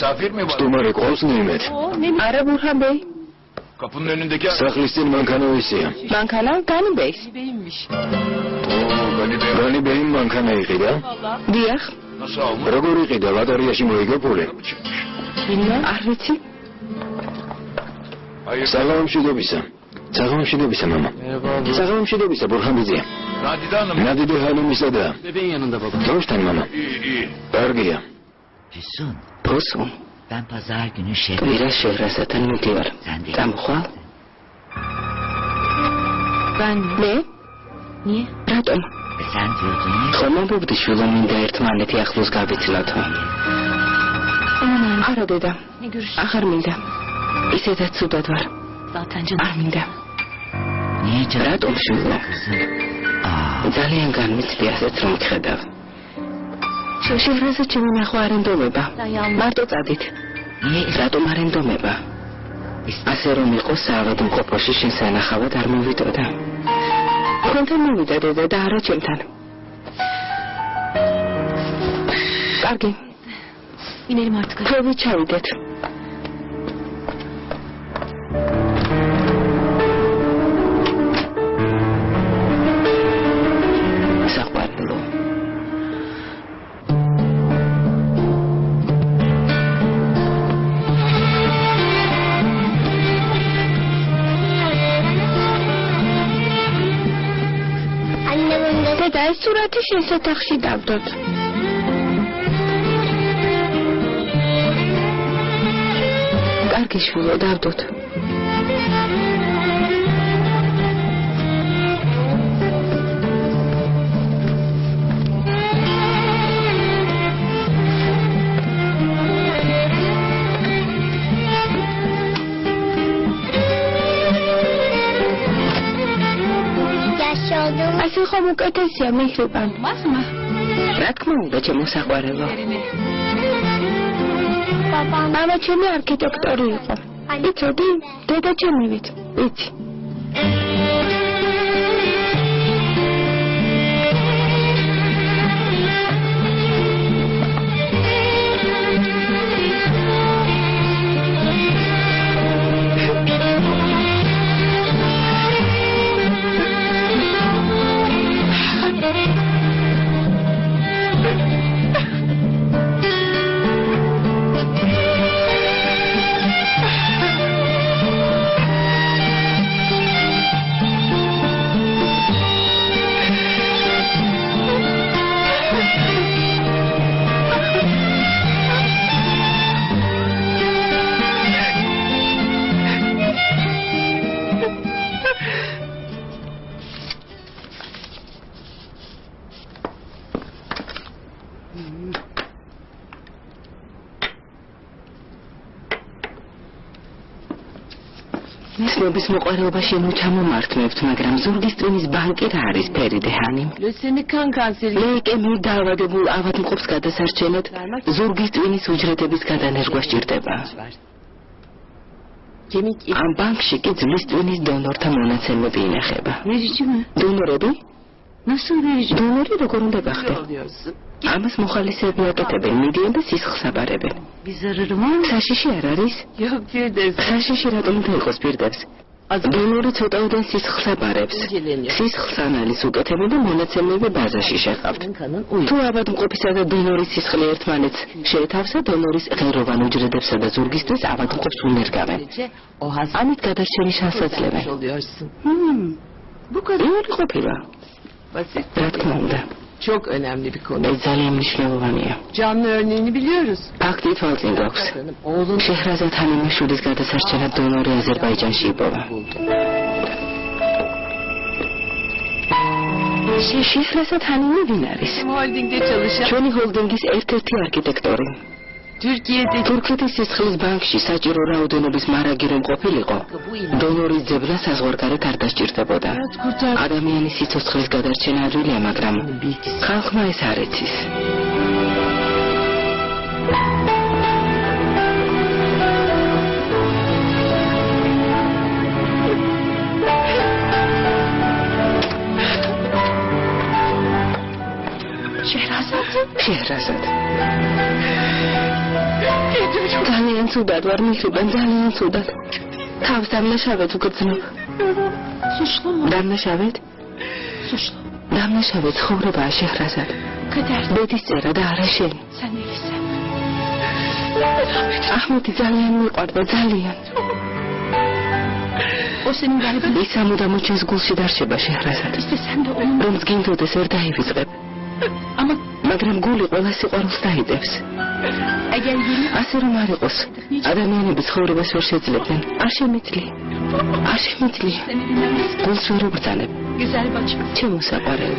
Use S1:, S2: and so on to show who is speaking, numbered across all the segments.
S1: სტუმარი ყავს ნიმეთ.
S2: არა ბურჰან ბეი.
S3: Kapının önündeki
S1: სახლის წინ მანქანა ისია.
S2: მანქანა განი ბეის.
S1: განი ბეი მანქანა იყიდა?
S2: დიახ.
S3: nasıl almış?
S1: როგორ იყიდა ბატარეაში მოიგო პული?
S2: არ ვიცი.
S3: Hayır.
S1: საღამომშვიდობისა. საღამომშვიდობისა მამა. საღამომშვიდობისა ბურჰანბიძია.
S3: Nadide Hanım.
S1: ნადიდე ჰალიმისა და
S4: Bebeğin yanında baba.
S1: თავშთან მამა.
S3: İyi.
S1: კარგია.
S5: Füsun,
S2: ფოსო.
S5: ben pazar günü şef.
S2: ვირა შეღრასათან მიდივარ. დამხვალ?
S5: Ben
S2: მე?
S5: niye?
S2: რატომ?
S5: Sen diyordun ya.
S2: ხომ ამბობდი შვილო მინდა ერთმანეთი ახლოს გავიცნათო. არა დედა.
S5: Ne görüş?
S2: აღარ მინდა. ისედაც ცუდად ვარ.
S5: Zaten canım.
S2: არ მინდა.
S5: Niye canım?
S2: რატომ შვილო? ძალიან განმეცდი ასეც რომ ხედავ. შეღრასა ჩემი ნახვა არ ენდომება. მარტო წადით.
S5: Niye?
S2: რატომ არ ენდომება? ასე რომ იყო საავადმყოფოში შენ სანახავად არ მოვიდოდა. თქვენთან მოვიდა დედა და არა ჩემთან. კარგი.
S5: İnelim artık.
S2: ქვევით ჩავიდეთ. საყვარელო. დედა, ეს სურათი შენ სათავში დავდოთ. კარგი შვილო, დავდოთ. ასე ხომ უკეთესია მიხრებან.
S5: Basma.
S2: რა თქმა უნდა, ჩემო საყვარელო. მამა ჩემი არქიტექტორი იყო. იცოდი, დედა ჩემი ვიცი. ცნობის მოყარეობაში ნუ ჩამომართმევთ, მაგრამ ზურგის ტვინის ბანკი რა არის ფერიდე ჰანი?
S5: Lösenikon kanseri.
S2: ლეიკემიით დაავადებულ ავადმყოფს გადასარჩენად ზურგის ტვინის უჯრედების გადანერგვა სჭირდება. ამ ბანკში კი ძვლის ტვინის დონორთა მონაცემები ინახება.
S5: Verici mi?
S2: დონორები?
S5: Nasıl verici?
S2: დონორი როგორ უნდა გახდე?
S5: Oluyorsun.
S2: ამას მოხალისეები აკეთებენ, მიდიან და სისხლს აბარებენ.
S5: Bir zararı var mı?
S2: საშიში არ არის?
S5: Yok Firdevs.
S2: საშიში რატომ უნდა იყოს პირდებს? დონორი ცოტაოდენ სისხლს აბარებს. სისხლს ანალის უკეთებენ და მონაცემები ბაზაში შეყავთ.
S5: Kanın uyu.
S2: თუ ავადმყოფისა და დონორის სისხლი ერთმანეთს შეეთავსა, დონორის ღეროვან უჯრედებსა და ზურგისთვის ავადმყოფს უნერგავენ.
S5: O hasta
S2: ამით გადარჩენის შესაძლებელია.
S5: oluyorsun. Bu kadar
S2: იმერი ყოფილა.
S5: basit.
S2: რა თქმა უნდა.
S5: Çok önemli bir konu.
S2: ეს ძალიან მნიშვნელოვანია.
S5: Canlı örneğini biliyoruz.
S2: ფაქტი თვალწინ გვაქვს.
S5: Kadının oğlun
S2: შეჰრაზად ჰანიმაშვილის გადასარჩენად დონორი აზერბაიჯანში იპოვა. შეჰრაზად ჰანიმი ვინ არის?
S5: holdingde çalışan
S2: ჩვენი ჰოლდინგის ერთ-ერთი არქიტექტორი.
S5: Türkiye'de
S2: თურქეთის სისხლის ბანკში საჭირო რაოდენობის მარაგი რომ ყოფილიყო, დონორის ძებნა საზღვარგარეთ არ დასჭირდებოდა. ადამიანის სიცოცხლის გადარჩენა ადვილია, მაგრამ ხალხმა ეს არ ეცის. შეჰრაზად შეჰრაზად. ძალიან ცუდად ვარ მიხიბან, ძალიან ცუდად. თავს დამნაშავედ ვგრძნობ. დამნაშავედ? დამნაშავედ ცხოვრებაა შეჰრაზად. ბედის წერა და არა შენ. აჰმედი ძალიან მიყვარდა, ძალიან. ის ამუდამოდ ჩვენს გულში დარჩება შეჰრაზად. რომ გინდოდეს ვერ დაივიწყებ. მაგრამ გული ყველა სიყვარულს დაიდებს. ასე რომ არ იყოს, ადამიანები ცხოვრებას ვერ შეძლებდნენ. არ შემიძლია. გულს ვერ უბრძანებ. ჩემო საყვარელი.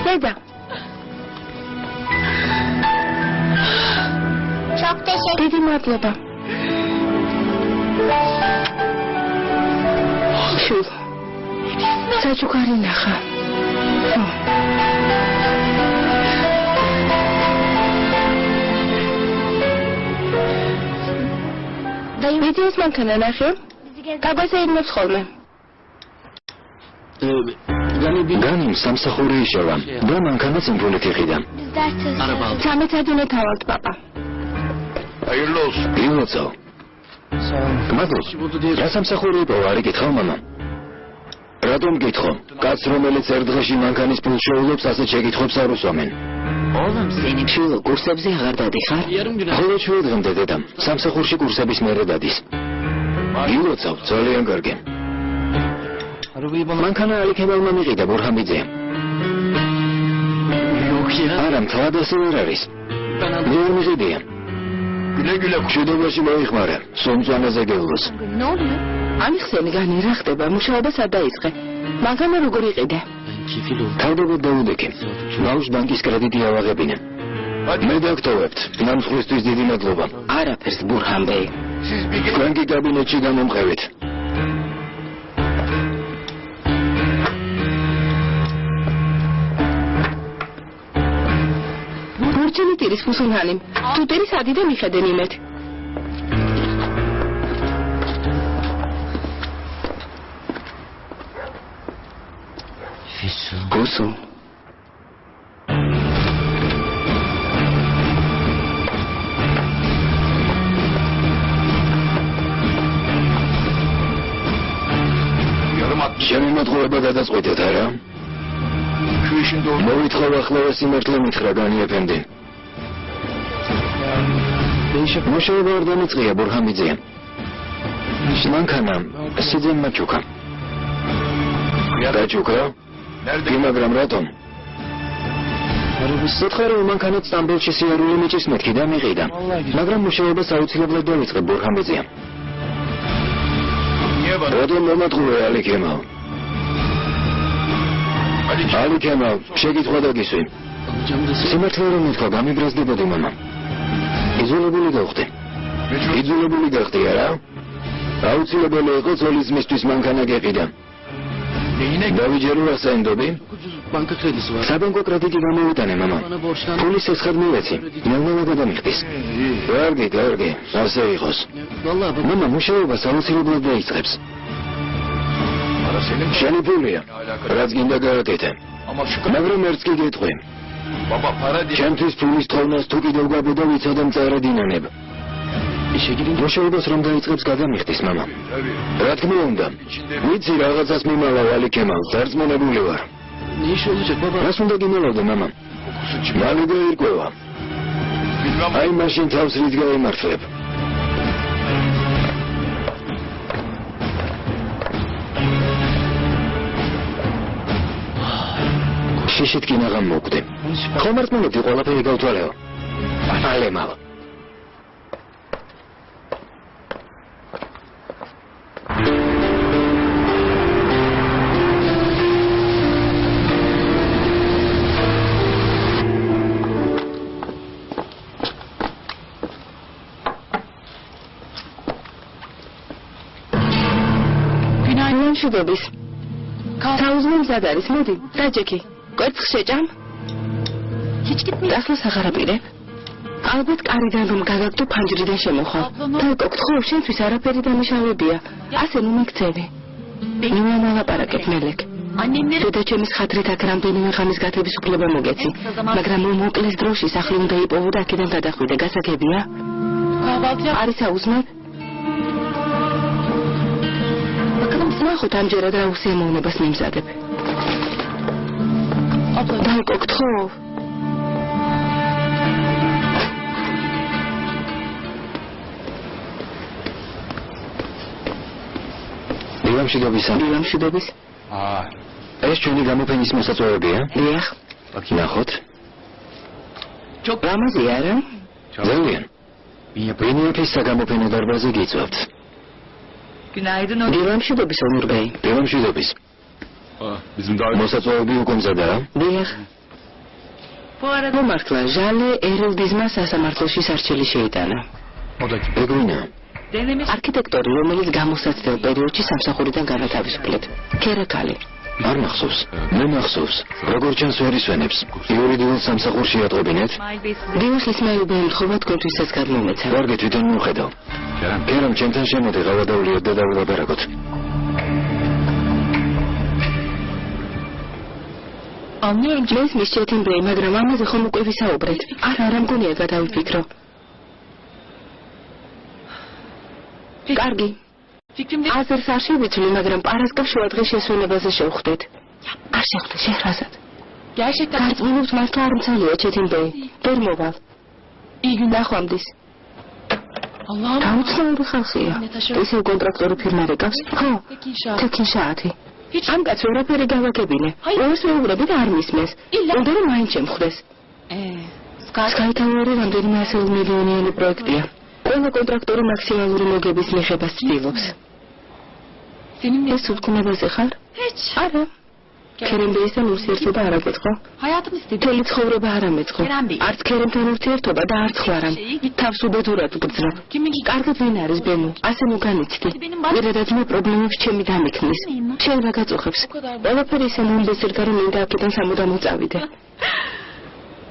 S2: დედა. დიდი მადლობა. შულ. საჩუქარი ნახა. ვიდეოს მანქანა ნახე? გაგვასეირნებს ხოლმე.
S1: განიმ სამსახური იშოვა და მანქანაც იმპულით იყიდა.
S2: 13 საათი თავად პაპა.
S3: აირლოს.
S1: გილოცავ. გმადლობ. რა სამსახური იყო, არ იკითხავ მამა? რატომ გითხო? კაც რომელიც ერთ დღეში მანქანის ფულს შეულობს, ასე შეკითხვებს არ უსვამენ.
S2: შვილო, კურსებზე აღარ დადიხარ?
S1: ხოლო შვილ დღემდე დედამ, სამსახურში კურსების მერე დადის. გილოცავ, ძალიან კარგი. მანქანა ალიქებელმა მიყიდა ბურჰამიძემ. არა, მთლად ასე ვერ არის. ვერ მიყიდია.
S3: გულეგულე
S1: მშვიდობაში მოიხმარა, სომწვანაზე გეულოს.
S2: ამიხსენი განი რა ხდება, მუშაობა სად დაიწყე? მანქანა როგორ იყიდა?
S1: თავდაპირველად დაუდექი. ბავშვს ბანკის კრედიტი ავაღებინა. მე დაგტოვებთ, ნამსხვრისთვის დიდი მადლობა.
S2: არაფერს ბურჰან ბეი.
S1: თქვენკი კაბინეტში გამომყევით.
S2: მორჩენი ტირის ფუსუნჰანიმ. თუ ტირის ადი და მიხედენ იმეთ. გუსუ.
S1: ჩემი მოთხოვება გადაწყვეტეთ, არა? მოვითხოვ ახლა სიმართლე მითხრა განი ეფენდი. მუშაობა არ დამიწყია ბურჰამიძემ. მანქანა სიძემ მაჩუკა. დაჩუკა? მაგრამ რატომ? სიტყვა რომ მანქანაც სტამბოლში სიარული მიჭის მეთქი და მიყიდა. მაგრამ მუშაობას აუცილებლად დავიწყე ბურჰამიძემ. რატომ მომატყუე ალიქემალ? ალიქემალ, შეკითხვა დაგისვი. სიმართლე რომ მითქვა, გამიბრაზდებოდი მამა. იძულებული გავხდი. იძულებული გახდი, არა? აუცილებელი იყო ცოლისმისთვის მანქანა გეყიდა. დავიჯერო რა საინდობი? საბანკო კრედიტი გამოვიტანე, მამა. ფულის ესხად მივეცი, ნელ-ნელა გადამიხდის. კარგი, ასე იყოს. მამა მუშაობას აუცილებლად დაიწყებს. შენი ფულია, რაც გინდა გააკეთე. მაგრამ ერთს კი გეტყვი. ჩემთვის ფულის თოვნას თუ კიდევ გაბოდა ვიცოდე მწარედინანებ. მუშაობას რომ დაიწყებს გადამიხდის, მამა. რა თქმა უნდა, ვიცი რაღაცას მიმალავ ალიქემალ, დარწმუნებული ვარ. რას უნდა გიმალავდე, მამა? მალე გაირკვევა. აი მაშინ თავს რით გაემართლებ. შიშით კი ნაღამ მოკვდე. ხომ არ წმენდი ყველაფერი გავთვალეო? ალემალ. მშვიდობის. საუზმე მზად არის, მოდი, დაჯექი. კვერცხს შეჭამ.
S2: დასლას აღარ აპირებ. ალბათ კარიდან რომ გაგაგდო ფანჯრიდან შემოხვალ. თალკო გთხოვ, შენთვის არაფერი დამიშავებია. ასე ნუ მიქცევი. ნუ ლაპარაკებ მელეკ. დედაჩემის ხათრით აქ რამდენიმე ღამის გათების უფლება მოგეცი. მაგრამ მოკლეს დროში სახლი უნდა იპოვო და აქედან გადახვიდე, გასაგებია? არის აუზმებ? ნახოთ ამჯერად რა უსიამოვნებას მიმზადებ. თალკო გთხოვ. დილამშვიდობის.
S1: ეს ჩვენი გამოფენის მოსაწვევებია?
S2: დიახ.
S1: ნახოთ.
S2: რამაზი არა?
S1: ძალიან. ვინიეფის საგამოფენო დარბაზზე გიწევთ.
S2: დილამშვიდობის ონურბეი.
S1: დილამშვიდობის. მოსაწვევები უკვე მზადაა?
S2: დიახ. მომართლა ჟალე ერილდიზმა სასამართლოში სარჩელი შეიტანა.
S1: ეგრინა.
S2: არქიტექტორი, რომელიც გამოსაცდელ პერიოდში სამსახურიდან განათავისუფლეთ. ქერაკალი.
S1: არ მახსოვს. მე მახსოვს. როგორ ჩანს ვერ ისვენებს. იურიდიულ სამსახურში ატყობინეთ?
S2: დიახ, ისმაილ ბეი ხოვა თქვენთვისაც გადმომეცა.
S1: კარგი, თვითონ მივხედავ. კერამ, ჩემთან შემოდი, გავადავლიოთ და დავილაპარაკოთ.
S2: ჯეს მისჩეთინ ბეი, მაგრამ ამაზე ხომ უკვე ვისაუბრეთ. არა მგონია გადავიფიქრო. კარგი. აზერს არ შევიცვლი, მაგრამ პარასკევს შუადღეს შესვენებაზე შევხვდეთ. არ შეხვდე შეჰრაზად. გარწმუნებთ მართლა არ მცალია ჩეთინბეი. ვერ მოვალ. იგი ნახვამდის. გაუცნაური ხალხია. ისევ კონტრაქტორი ფირმა რეკავს? ხო. თექინშაათი. ამ კაცს ვერაფერი გავაკებინე. ყველას ვეუბნები და არ მისმენს. უნდა რომ მაინც შემხვდეს. სკაითაუერი რამდენიმე ასეულ მილიონიანი პროექტია. ყველა კონტრაქტორი მაქსიმალური მოგების მიღებას ცდილობს. ეს უქმებაზე ხარ? არა. ქერემბეისთან ურთიერთობა არ აკეთხო? მთელი ცხოვრება არ ამეწყო. არც ქერემთან ურთიერთობა და არც ხვარამ. თავს უბედურად გძნობ. კარგად ვინ არის ბემო? ასე მოგანიცდი. ვერადაც მე პრობლემებს ჩემი დამექმნის. შენ რა გაწუხებს? ყველაფერი ისე მომბეზრდა რომ მინდა აქედან სამუდამო წავიდე.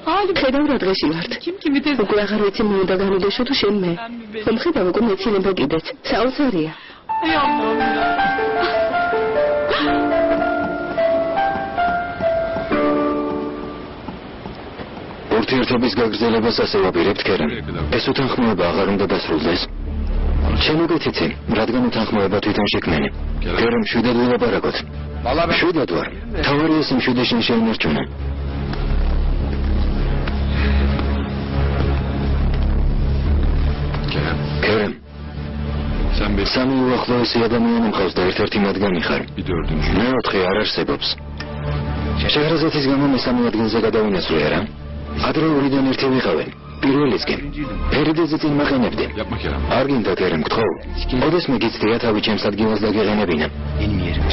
S2: ხედავ რა დღეში ვართ. უკვე აღარ ვიცი მე უნდა გამოდეშო თუ შენ მე. ხომ ხედავ უკვე მეცინება კიდეც. საოცარია.
S1: ურთიერთობის გაგრძელებას ასე ვაპირებთ, კერამ. ეს უთანხმოება აღარ უნდა დასრულდეს. შენ უკვე თიცი, რადგან უთანხმოება თვითონ შექმენი. კერამ, შვიდად ვილაპარაკოთ. შვიდად ვარ. თავარი ეს მშვიდე შენ შეინარჩუნა. კერამ. სამი უახლოესი ადამიანი მყავს და ერთ-ერთი მათგანი ხარ. მეოთხე არ არსებობს. შეჰრაზადის გამო მესამე ადგილზე გადავინაცვლე არა? ადრეულიდან ერთი ვიყავენ. პირველიც კი. ფერიდეზე წინ მაყენებდი. არ გინდა კერამ გთხოვ. ოდესმე გიცდია თავი ჩემს ადგილას დაგეყენებინა.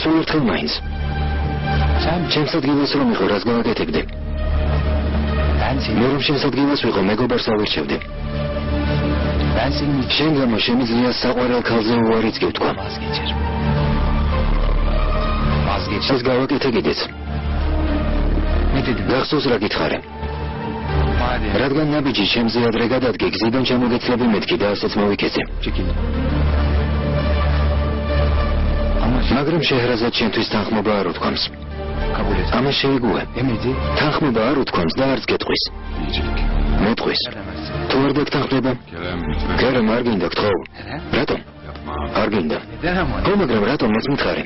S1: სულ ერთხელ მაინც. ჩემს ადგილას რომ იყო, რას გავაკეთებდი? მე რომ ჩემს ადგილას ვიყო, მეგობარს ავირჩევდი. შენ გამო შემიძლია საყვარელ ქალზე უარიც გივთქვა. ეს გავაკეთე კიდეც. გახსოვს რა გითხარე? რადგან ნაბიჯი ჩემზე ადრე გადადგე, გზიდან ჩამოგეცლები მეთქი და ასეც მოვიქეცე. მაგრამ შეჰრაზად ჩემთვის თანხმობა არ უთქვამს. ამას შეიგუე. თანხმობა არ უთქვამს და არც გეტყვის. მეტყვის. თუ არ დაგთანხმდება? კერამ, არ გინდა გთხოვ. რატომ? არ გინდა. ხო, მაგრამ რატომ მეც მითხარი?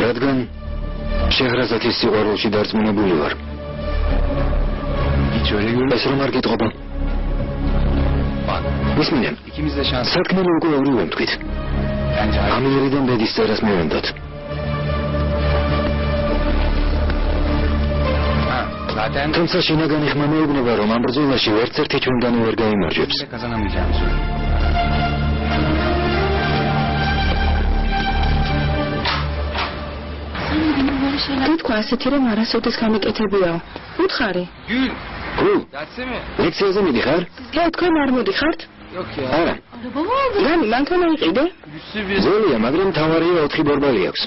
S1: რადგან შეჰრაზადის სიყვარულში დარწმუნებული ვარ. ეს რომ არ გეტყობა? მისმინე, სათქმელი უკვე ორივე ვთქვით. ამიერიდან ბედის წერას მივენდოთ. თუმცა შინაგანი ხმა მეუბნება, რომ ამ ბრძოლაში ვერცერთი ჩვენგანი ვერ გაიმარჯვებს. თქვა ასეთი რომ არასოდეს გამიკეთებიაო. უთხარი. გულ. ლექციაზე მიდიხარ? კი, თქვენ არ მოდიხართ? არა. განი, მანქანა იყიდე? ზოლია, მაგრამ თავარია 4 ბორბალი აქვს.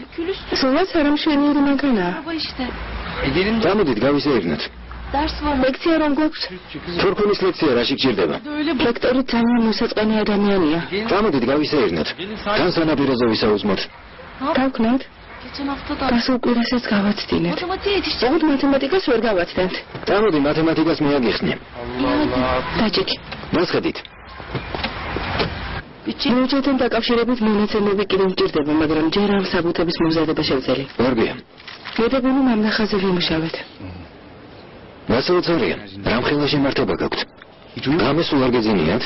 S1: სულაც არ ამშვენიერი მანქანაა. დამოდით გავიზეირნოთ.
S2: ლექცია რომ გვაქვს?
S1: თურქუნის ლექცია რაში გჭირდება?
S2: ლექტორი ძალიან მოსაწყენი ადამიანია.
S1: გამოდით გავისეირნოთ. თან სანაპიროზე ვისაუზმოთ.
S2: დავქნათ? გასულ კვირასაც გავაცდინეთ. ოღონდ მათემატიკას ვერ გავაცდენთ.
S1: გამოდი მათემატიკას მიაგიხსნი.
S2: დაჭიქი.
S1: დასხედით.
S2: მუჭეთან დაკავშირებით მონაცემები კიდევ მჭირდება, მაგრამ ჯერ ამ საბუთების მომზადება შევძელი.
S1: ვარგია.
S2: მედებული მამნახაზე ვიმუშავეთ.
S1: გასაოცარია. რამხელა შემართება გაქვთ? გამეს სულ არ გეძინიათ?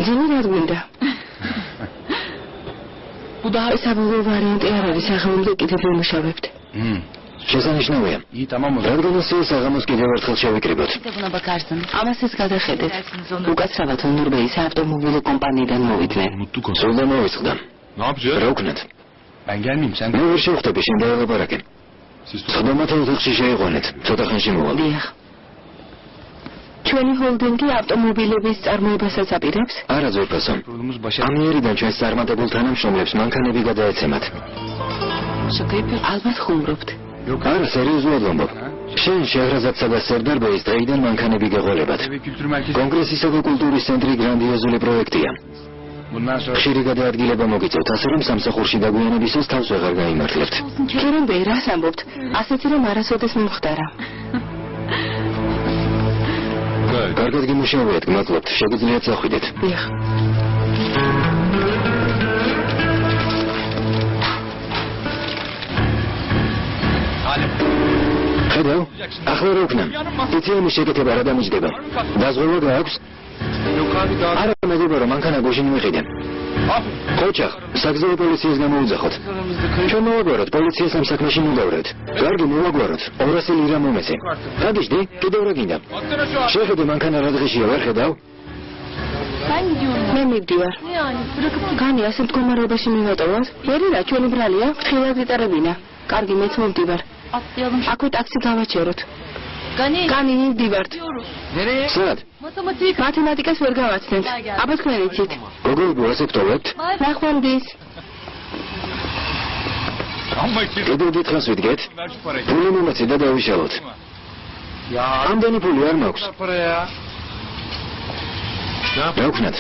S2: ძინი რა გვინდა? საბოლოო ვარიანტი არ არის, აღამომდე კიდევ ვიმუშავებთ.
S1: შესანიშნავია. რადგან ისე საღამოს კიდევ ერთხელ შევიკრიბოთ.
S2: ამას ეს გადახედეთ. უკაცრავად ნურბეის ავტომობილო კომპანიიდან მოვიდნენ.
S1: სულ დამოვიწყდა. რა ვქნათ? მე ვერ შევხვდები, შენ დაელაპარაკე. სხდომათა ოთახში შეიყვანეთ, ცოტა ხანში მოვალ.
S2: დიახ. ჩვენი ჰოლდინგი ავტომობილების წარმოებასაც აპირებს?
S1: არა ძვირფასო. ამიერიდან ჩვენს წარმატებულ თანამშრომლებს მანქანები გადაეცემათ.
S2: ალბათ ხუმრობთ.
S1: არა, სერიოზულად ვამბობ. შენ შეჰრაზადსა და სერდარბეის დღეიდან მანქანები გეღოლებათ. კონგრესისა და კულტურის ცენტრი გრანდიოზული პროექტია. ხშირი გადაადგილება მოგიწევთ, ასე რომ სამსახურში დაგვიანებისას თავს ვეღარ გაიმართლებთ.
S2: კირენბეი, რას ამბობთ? ასეთი რომ არასოდეს მომხდარა.
S1: კარგად გიმუშავეთ, გმადლობთ, შეგიძლიათ წახვიდეთ.
S2: დიახ.
S1: ხედავ? ახლა რა ვქნა? იცი შეკეთება რა დამიჯდება? დაზღვევა გააქვს? არა, მეგობარო, მანქანა გუშინ მივიყიდე. ყოჩახ, საგზაო პოლიციას გამოუძახოთ. ჩვენ მოვაგვაროთ, პოლიციას ამ საქმეში მოგავრეთ. კარგი, მოვაგვაროთ. 200 ლირა მომეცე. გადიჟდი, კიდევ რა გინდა? შეხედე მანქანა რა დღეშია, ვერ ხედავ?
S2: მე მივდივარ. განი ასე მდგომარეობაში მივატოვოთ? ვერი რა, ჩვენი ბრალია, ფრთხილად ვიტარებინა. კარგი, მეც მოვდივარ. აქვე ტაქსი გავაჩეროთ. განი მივდივართ.
S1: სად?
S2: მათემატიკას ვერ გავაცდენთ. აბა თქვენ იცით.
S1: გოგოებო, ასე გტოვებთ?
S2: ნახვამდის.
S1: კიდევ დიდხანს ვიდგეთ? ფული მომეცი და დავიშალოთ. ამდენი ფული არ მაქვს. რა ვქნათ?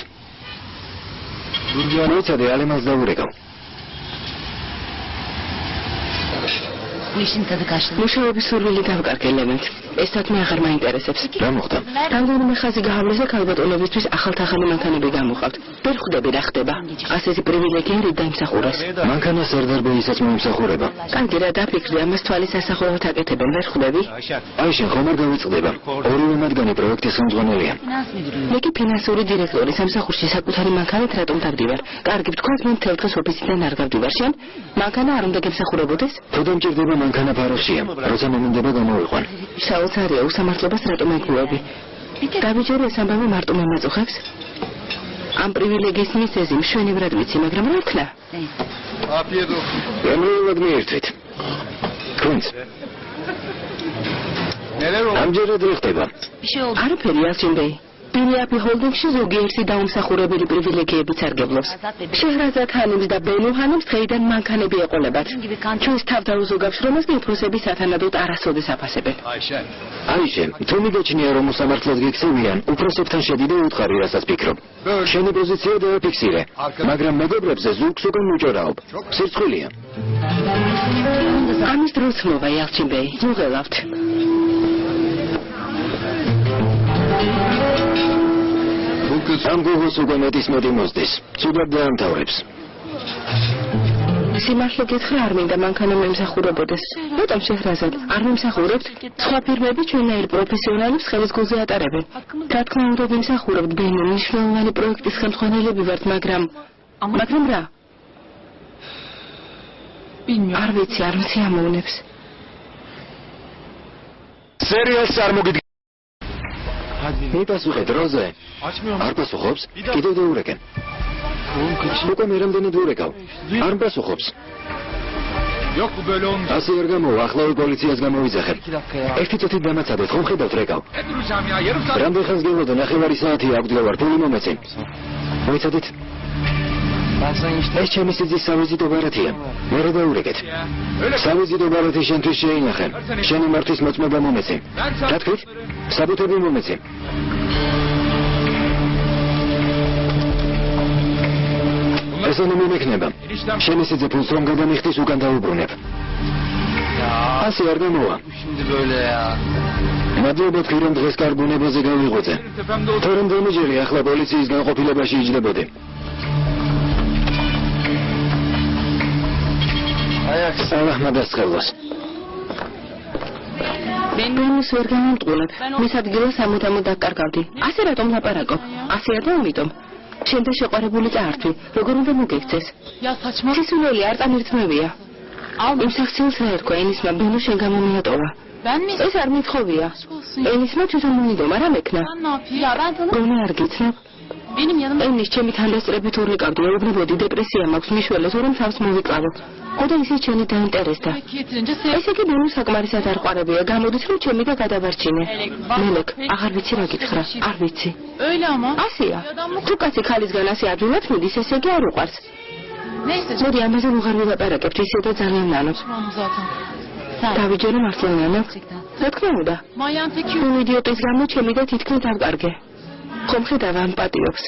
S1: მოიცადე, ალემანს დავურეკავ. მუშაობის სურვილი დავკარგელებთ. ეს საქმე აღარ მაინტერესებს. რა მოხდა?
S2: რამდენიმე ხაზი გაავლეს და ქალბატონებისთვის ახალ-ახალი მანქანები გამოყავთ. ვერ ხვდები რა ხდება. ასეთი პრივილეგია რით დაიმსახურეს.
S1: მანქანა სერდარბეისაც მოიმსახურება.
S2: კარგი რა დაფიქრდი, ამას თვალის ასახულად აკეთებენ, ვერ ხვდები?
S1: აი შენ ხომ არ გავიწყდება. ორივე მათგანი პროექტის ხელმძღვანელია.
S2: მე კი ფინანსური დირექტორი, სამსახურში საკუთარი მანქანით რატომ დავდივარ? კარგი, ვთქვათ, მე მთელ დღეს ოფისიდან არ გავდივარ, შენ? მანქანა არ უნდა გემსახურებოდეს?
S1: თუ დამჭირდება მანქანა ფარეხშია, როცა მომუნდება გამოვიყვან.
S2: საოცარია, უსამართლობას რატომ ეგუები? დავიჯერე ეს ამბავი მარტო მემაწუხებს? ამ პრივილეგიის მისეზი მშვენივრად ვიცი, მაგრამ რა ვქნა?
S1: გემრიელად მიირთვით. თქვენც? ამჯერად რა ხდება?
S2: არაფერი, ალჩინბეი. ბინიაფი ჰოლდინგში ზოგიერთი დაუმსახურებელი პრივილეგიებიც სარგებლობს. შეჰრაზად ხანიმს და ბენუ ხანიმს დღეიდან მანქანები ეყოლებათ. ჩვენს თავდაუზოგავშრომას კი უფროსების სათანადოდ არასოდეს აფასებენ.
S1: აიშე, თუ მიგეჩნია რომ უსამართლოდ გიქცევიან, უფროსებთან შედი და უთხარი, რასაც ფიქრობ. შენი პოზიცია დააფიქსირე, მაგრამ მეგობრებზე ზურგს უკან უჭერავ. სირცხვილია.
S2: ამის დროც მოვა, ალჩინბეი. მოგელავთ.
S1: ამ გოგოს უკვე მეტის მეტი მოსდის. ცუდად დაამთავრებს.
S2: სიმართლე გითხრა, არ მინდა მანქანა მემსახურებოდეს. რატომ შეჰრაზად? არ მემსახურებთ? სხვა ფირმები ჩვენნაირ პროფესიონალებს ხელისგულზე ატარებენ. რა თქმა უნდა, ვიმსახურებთ, ბენუ მნიშვნელოვანი პროექტის ხელმძღვანელები ვართ, მაგრამ რა? არ ვიცი, არ მციამოვნებს.
S1: სერიალს არ მოგიდგ მიპასუხეთ, როზე. არ პასუხობს? კიდევ დაურეკენ. უკვე მე რამდენად ვურეკავ. არ პასუხობს. ასე არ გამოვა, ახლავე პოლიციას გამოვიძახებ. ერთი წუთით დამაცადეთ, ხომ ხედავთ რეკავ. რამდენ ხანს გევლოდო, 9 საათია აგვდგავარ, ფული მომეცე. მოიცადეთ. ეს ჩემი სიძის სავიზიტო ბარათია. მე რა დაურეკეთ? სავიზიტო ბარათი შენთვის შეინახე. შენი მართვის მოწმობა მომეცი. რა თქვით? საბუთები მომეცი. ესენი მომექნება. შენი სიძე ფულს რომ გადამიხდის უკან დაუბრუნებ. ასე არ გამოვა. მადლობა თქვი რომ დღეს კარგ ბუნებაზე გავიღვიძე. თორემ დამიჯერე ახლა პოლიციის განყოფილებაში იჯდებოდი. ალაჰ მადასხელოს.
S2: ბენგონის ვერ გამომტყუნებ. მის ადგილას ამუდამოდ დაკარგავდი. ასე რატომ ლაპარაკობ? ასეა და ამიტომ. შენ და შეყვარებული წაართვი, როგორ უნდა მოგექცეს? სისულელი არ წამირთმევია. იმ საქციელს რა ერქვა ენისმა ბენო შენ გამომიატოვა. ეს არ მithხოვია. ენისმა თვითონ მოიდომა რა მექნა? გონი არ გიცნობ? ენის ჩემი თანდასწრებით ურეკავდი, ეუბნებოდი დეპრესია მაქვს მიშველე, თორემ თავს მოვიკლავო. ხოდა ისე ჩემი დაინტერესდა. ესე იგი ბენო საკმარისად არ ყვარებია, გამოდის რომ ჩემი და გადავარჩინე. მელეკ, აღარ ვიცი რა გითხრა, არ ვიცი. ასეა. თუ კაცი ქალისგან ასე ადვილად მიდის, ესე იგი არ უყვარს. მოდი ამაზე უღარ ვილაპარაკებთ, ისე და ძალიან ნანობს. დავიჯერო მართლა ნანობს? რა თქმა უნდა. იმ იდიოტის გამო ჩემი და თითქმის დავკარგე. ხომ ხედავ ამ პატიობს.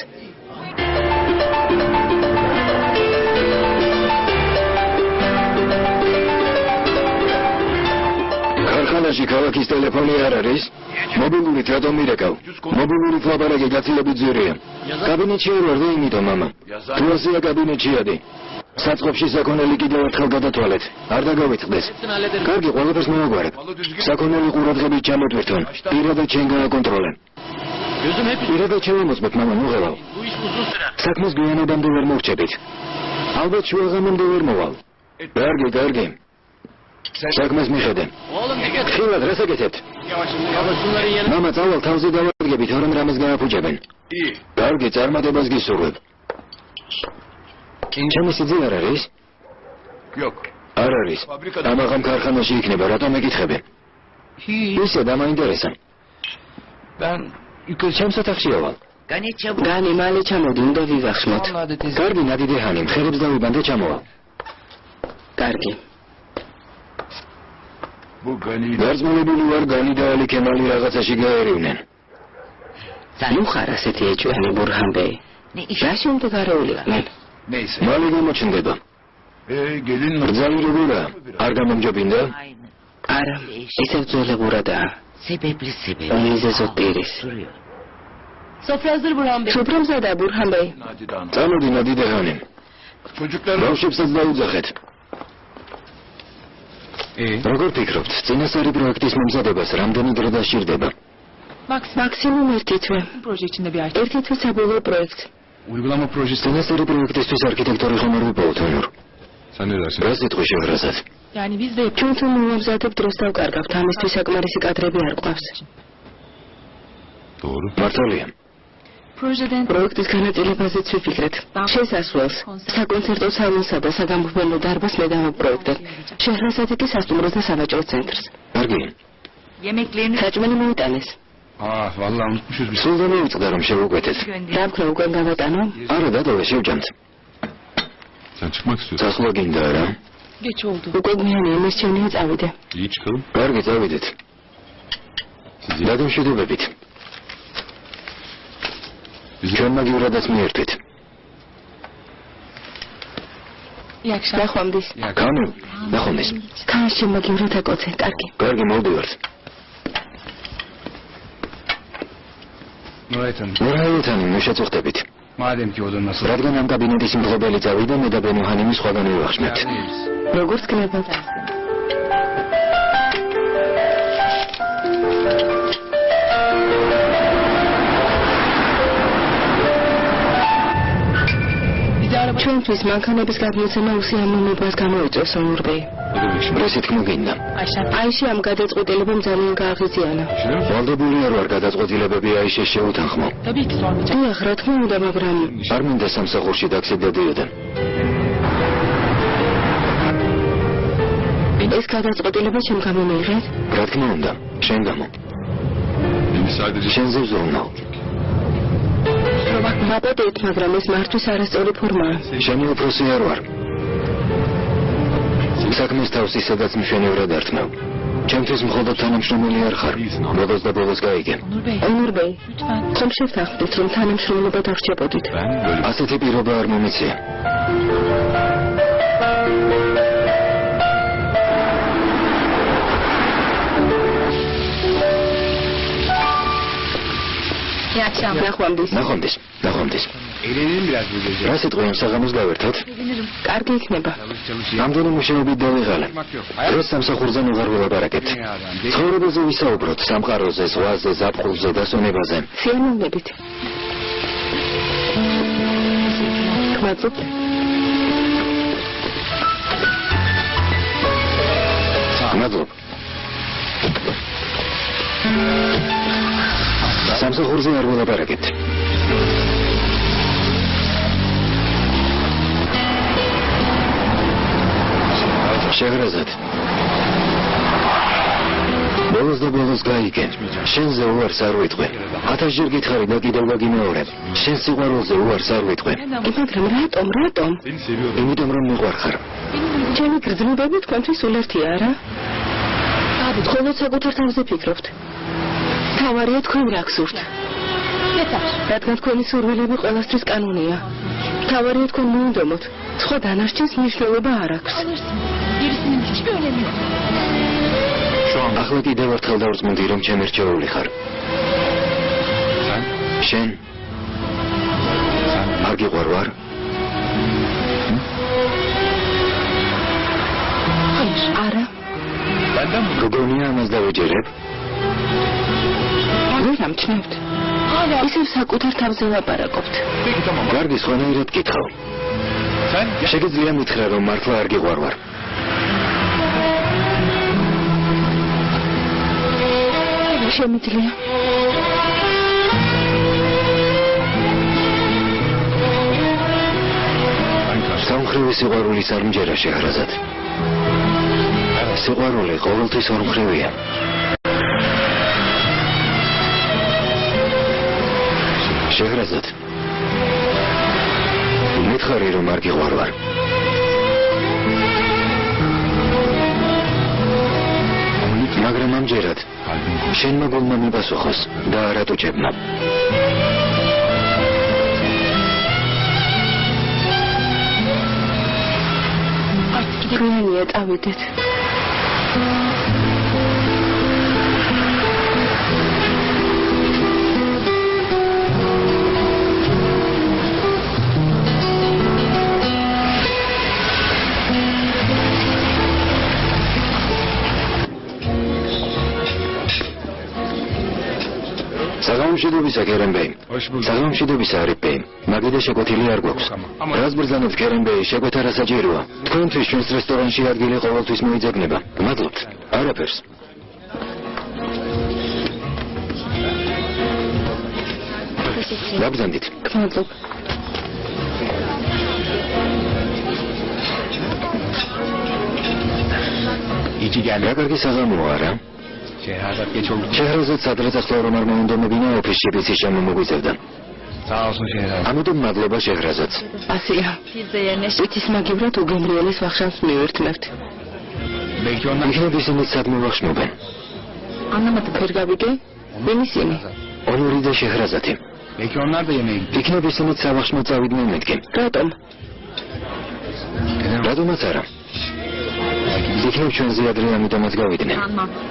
S1: ქარხანაში ქალაქის ტელეფონი არ არის? მობილურით რატომ მირეკავ? მობილურით ლაპარაკი გაცილებით ძვირია. კაბინეტში არ ვარ და იმიტომ მამა. თუ ასეა კაბინეტში ადი. საწყობში საქონელი კიდევ ერთხელ გადათვალეთ. არ დაგავიწყდეს. კარგი, ყველაფერს მოვაგვარებ. საქონელი ყურადღებით ჩამოტვირთონ. პირადად შენ გააკონტროლე. პირადად შემომოწმეთ, მამა, მოღელავ. საქმეს გვიანობამდე ვერ მოვრჩებით. ალბათ შუაღამემდე ვერ მოვალ. კარგი. საქმეს მიხედე. ხილად რას აკეთებთ? მამა, წავალ თავზე დავადგები, თორემ რამეს გააფუჭებენ. კარგი, წარმატებას გისურვებ. ჩემი სიძე არ არის? არ არის. ამაღამ ქარხანაში იქნება, რატომ ეკითხები? ისე დამაინტერესა. ჩემს ოთახში ავალ. განი, მალე ჩამოდი, უნდა ვივახშმოთ. კარგი, ნადიდეჰანი, მხედრებს დავიბან და ჩამოვალ. კარგი. გარწმუნებული ვარ, განი და ალი კემალი რაღაცაში გაერივნენ.
S2: ნუ ხარ ასეთი ეჭვიანი ბურჰანბეი. რა შემდგარეულიყვნენ?
S1: მალე გამოჩნდება. ბრძალი როგორა? არ გამომჯობინდა?
S2: არა, ისევ ძველებურადაა. მიზეზო პირის. სოფრა მზადა ბურჰანბეი.
S1: წამოდი ნადიდეჰანი. ბავშვებსაც დაუძახეთ. როგორ ფიქრობთ, წინასწარი პროექტის მომზადებას რამდენი დრო დასჭირდება? მაქსიმუმ ერთი თვე. ერთი თვე საბოლოო პროექტს. წინასწარი პროექტისთვის არქიტექტორი ხომ არ ვიპოვოთ, ონურ? რა სიტყვი შევრაზად? ჩვენ თუ მომზადებთ დროს დავკარგავთ, ამისთვის საკმარისი კადრები არ გვყავს. მართალია. პროექტის განაწილებაზეც ვიფიქრეთ. შესასვლელს, საკონცერტო სალონსა და საგამოფენო დარბაზს მე დავაპროექტებ. შეჰრაზადი კი სასტუმროს და სავაჭრო ცენტრს. კარგი. საჭმელი მოიტანეს. სულ დამოვიწყდა რომ შევუკვეთეთ. დავქნა უკვე გავატანო? არა, დადოვე, შევჭამთ. წასვლა გინდა რა? უკვე გვიანი იმის ჩემია წავიდე. კარგი, წავიდეთ. დაგემშვიდობებით. ჩვენ მაგივრადაც მიერთვით. ნახვამდის. კანო, ნახვამდის. თან შენ მაგივრად აკოცე, კარგი. კარგი, მოვდივართ. მორაელთანი, მოშეწუხდებით. რადგან ამ კაბინეტის მფლობელი წავიდა, მე და ბენუჰანიმი სხვაგან ვივახშმეთ. როგორც გნებავთ. ჩვენთვის მანქანების გადმოცემა უსიამოვნებას გამოიწვევს, ონურბეი. რასი თქმა გინდა? აიში ამ გადაწყვეტილებამ ძალიან გააღიზიანა. ვალდებულია რომ არ გადაწყვეტილებები აიშეს შეუთანხმო. დიახ, რა თქმა უნდა, მაგრამ არ მინდა სამსახურში დაქსებ დადიოდა. ეს გადაწყვეტილება ჩემ გამო მიიღეთ? რა თქმა უნდა, შენ გამო. შენზე ვზრუნავ.
S2: მაბედეთ, მაგრამ ეს მართვის არასწორი ფორმაა.
S1: შენი უფროსი არ ვარ. საქმეს თავს ისედაც მშვენივრად ართმევ. ჩემთვის მხოლოდ თანამშრომელი არ ხარ. მოდოს და ბოლოს გაიგე.
S2: ონურბეი, ხომ შევთანხმდით, რომ თანამშრომლობა დავრჩებოდით?
S1: ასეთი პირობა არ მომეცია. ნახვამდის. რა სიტყვია საღამოს გავერთოთ?
S2: კარგი იქნება.
S1: რამდენი მუშაობით დავიღალე. დროს სამსახურზე ვეღარ ვილაპარაკებთ. ცხოვრებაზე ვისაუბროთ, სამყაროზე, ზღვაზე, ზაფხულზე, დასვენებაზე.
S2: სიამოვნებით. გმადლობთ.
S1: გმადლობ. სამსახურზე არ ვილაპარაკებთ. შეღრაზად. ბოლოს და ბოლოს გაიგე. შენზე უარს არ ვიტყვი. 1000-ჯერ გითხარი და კიდევ გაგიმეორებ. შენ სიყვარულზე უარს არ ვიტყვი.
S2: მაგრამ რატომ?
S1: იმიტომ რომ მიყვარხარ.
S2: ჩემი გრძნობები თქვენთვის ულერთია, არა? მხოლოდ საკუთარ თავზე ფიქრობთ. თავარია თქვენ რა გსურთ. რადგან თქვენი სურვილები ყველასთვის კანონია. თავარია თქვენ მოუნდომოთ. სხვა დანარჩენს მნიშვნელობა არ აქვს. ახლა კიდევ ერთხელ დავწმუნდი, რომ ჩემი რჩეული ხარ. შენ არ გიყვარ ვარ? არა. გოგონია ამას დავეჯერებ? ვერ ამჩნევთ. ისევ საკუთარ თავზე ლაპარაკობთ. კარგი, სხვანაირად გითხავ. შეგიძლია მითხრა, რომ მართლა არ გიყვარ ვარ? შემიძლია. სამმხრივი სიყვარულის არ მჯერა შეჰრაზად. სიყვარული ყოველთვის ორმხრივია. შეჰრაზად. მითხარი, რომ არ გიყვარ ვარ. მაგრამ ამჯერად შენმა გულმა მიპასუხოს და არა ტუჩებმა. გრუნია წავიდეთ. საგამშვიდობისა კერენბეი. საგამშვიდობისა არიფბეი. მაგიდა შეკვეთილი არ გვაქვს. რას ბრძანებთ კერენბეი, შეკვეთა რა საჭიროა? თქვენთვის ჩვენს რესტორანში ადგილი ყოველთვის მოიძებნება. მადლობთ. არაფერს. დაბრძანდით. მადლობ.
S1: რა კარგი საღამოა, არა? შეჰრაზად სადრეწახლა რომ არ მოუნდომებინა ოფისში ბიცის შემომოგვიწევდა. ამიტომ მადლობა შეჰრაზადს.
S2: ასია. იცის მაგივრად უგემრიელის ვახშამს მივერთმევთ.
S1: იქნებ ისინიც სადმე ვახშმობენ.
S2: ვერ გავიგე? ვინ ისინი?
S1: ონური და შეჰრაზადი. იქნებ ისინიც სავახშმო წავიდნენ მეთქი.
S2: რატომ?
S1: რატომაც არა. იქნებ ჩვენზე ადრე ამიტომაც გავიდნენ.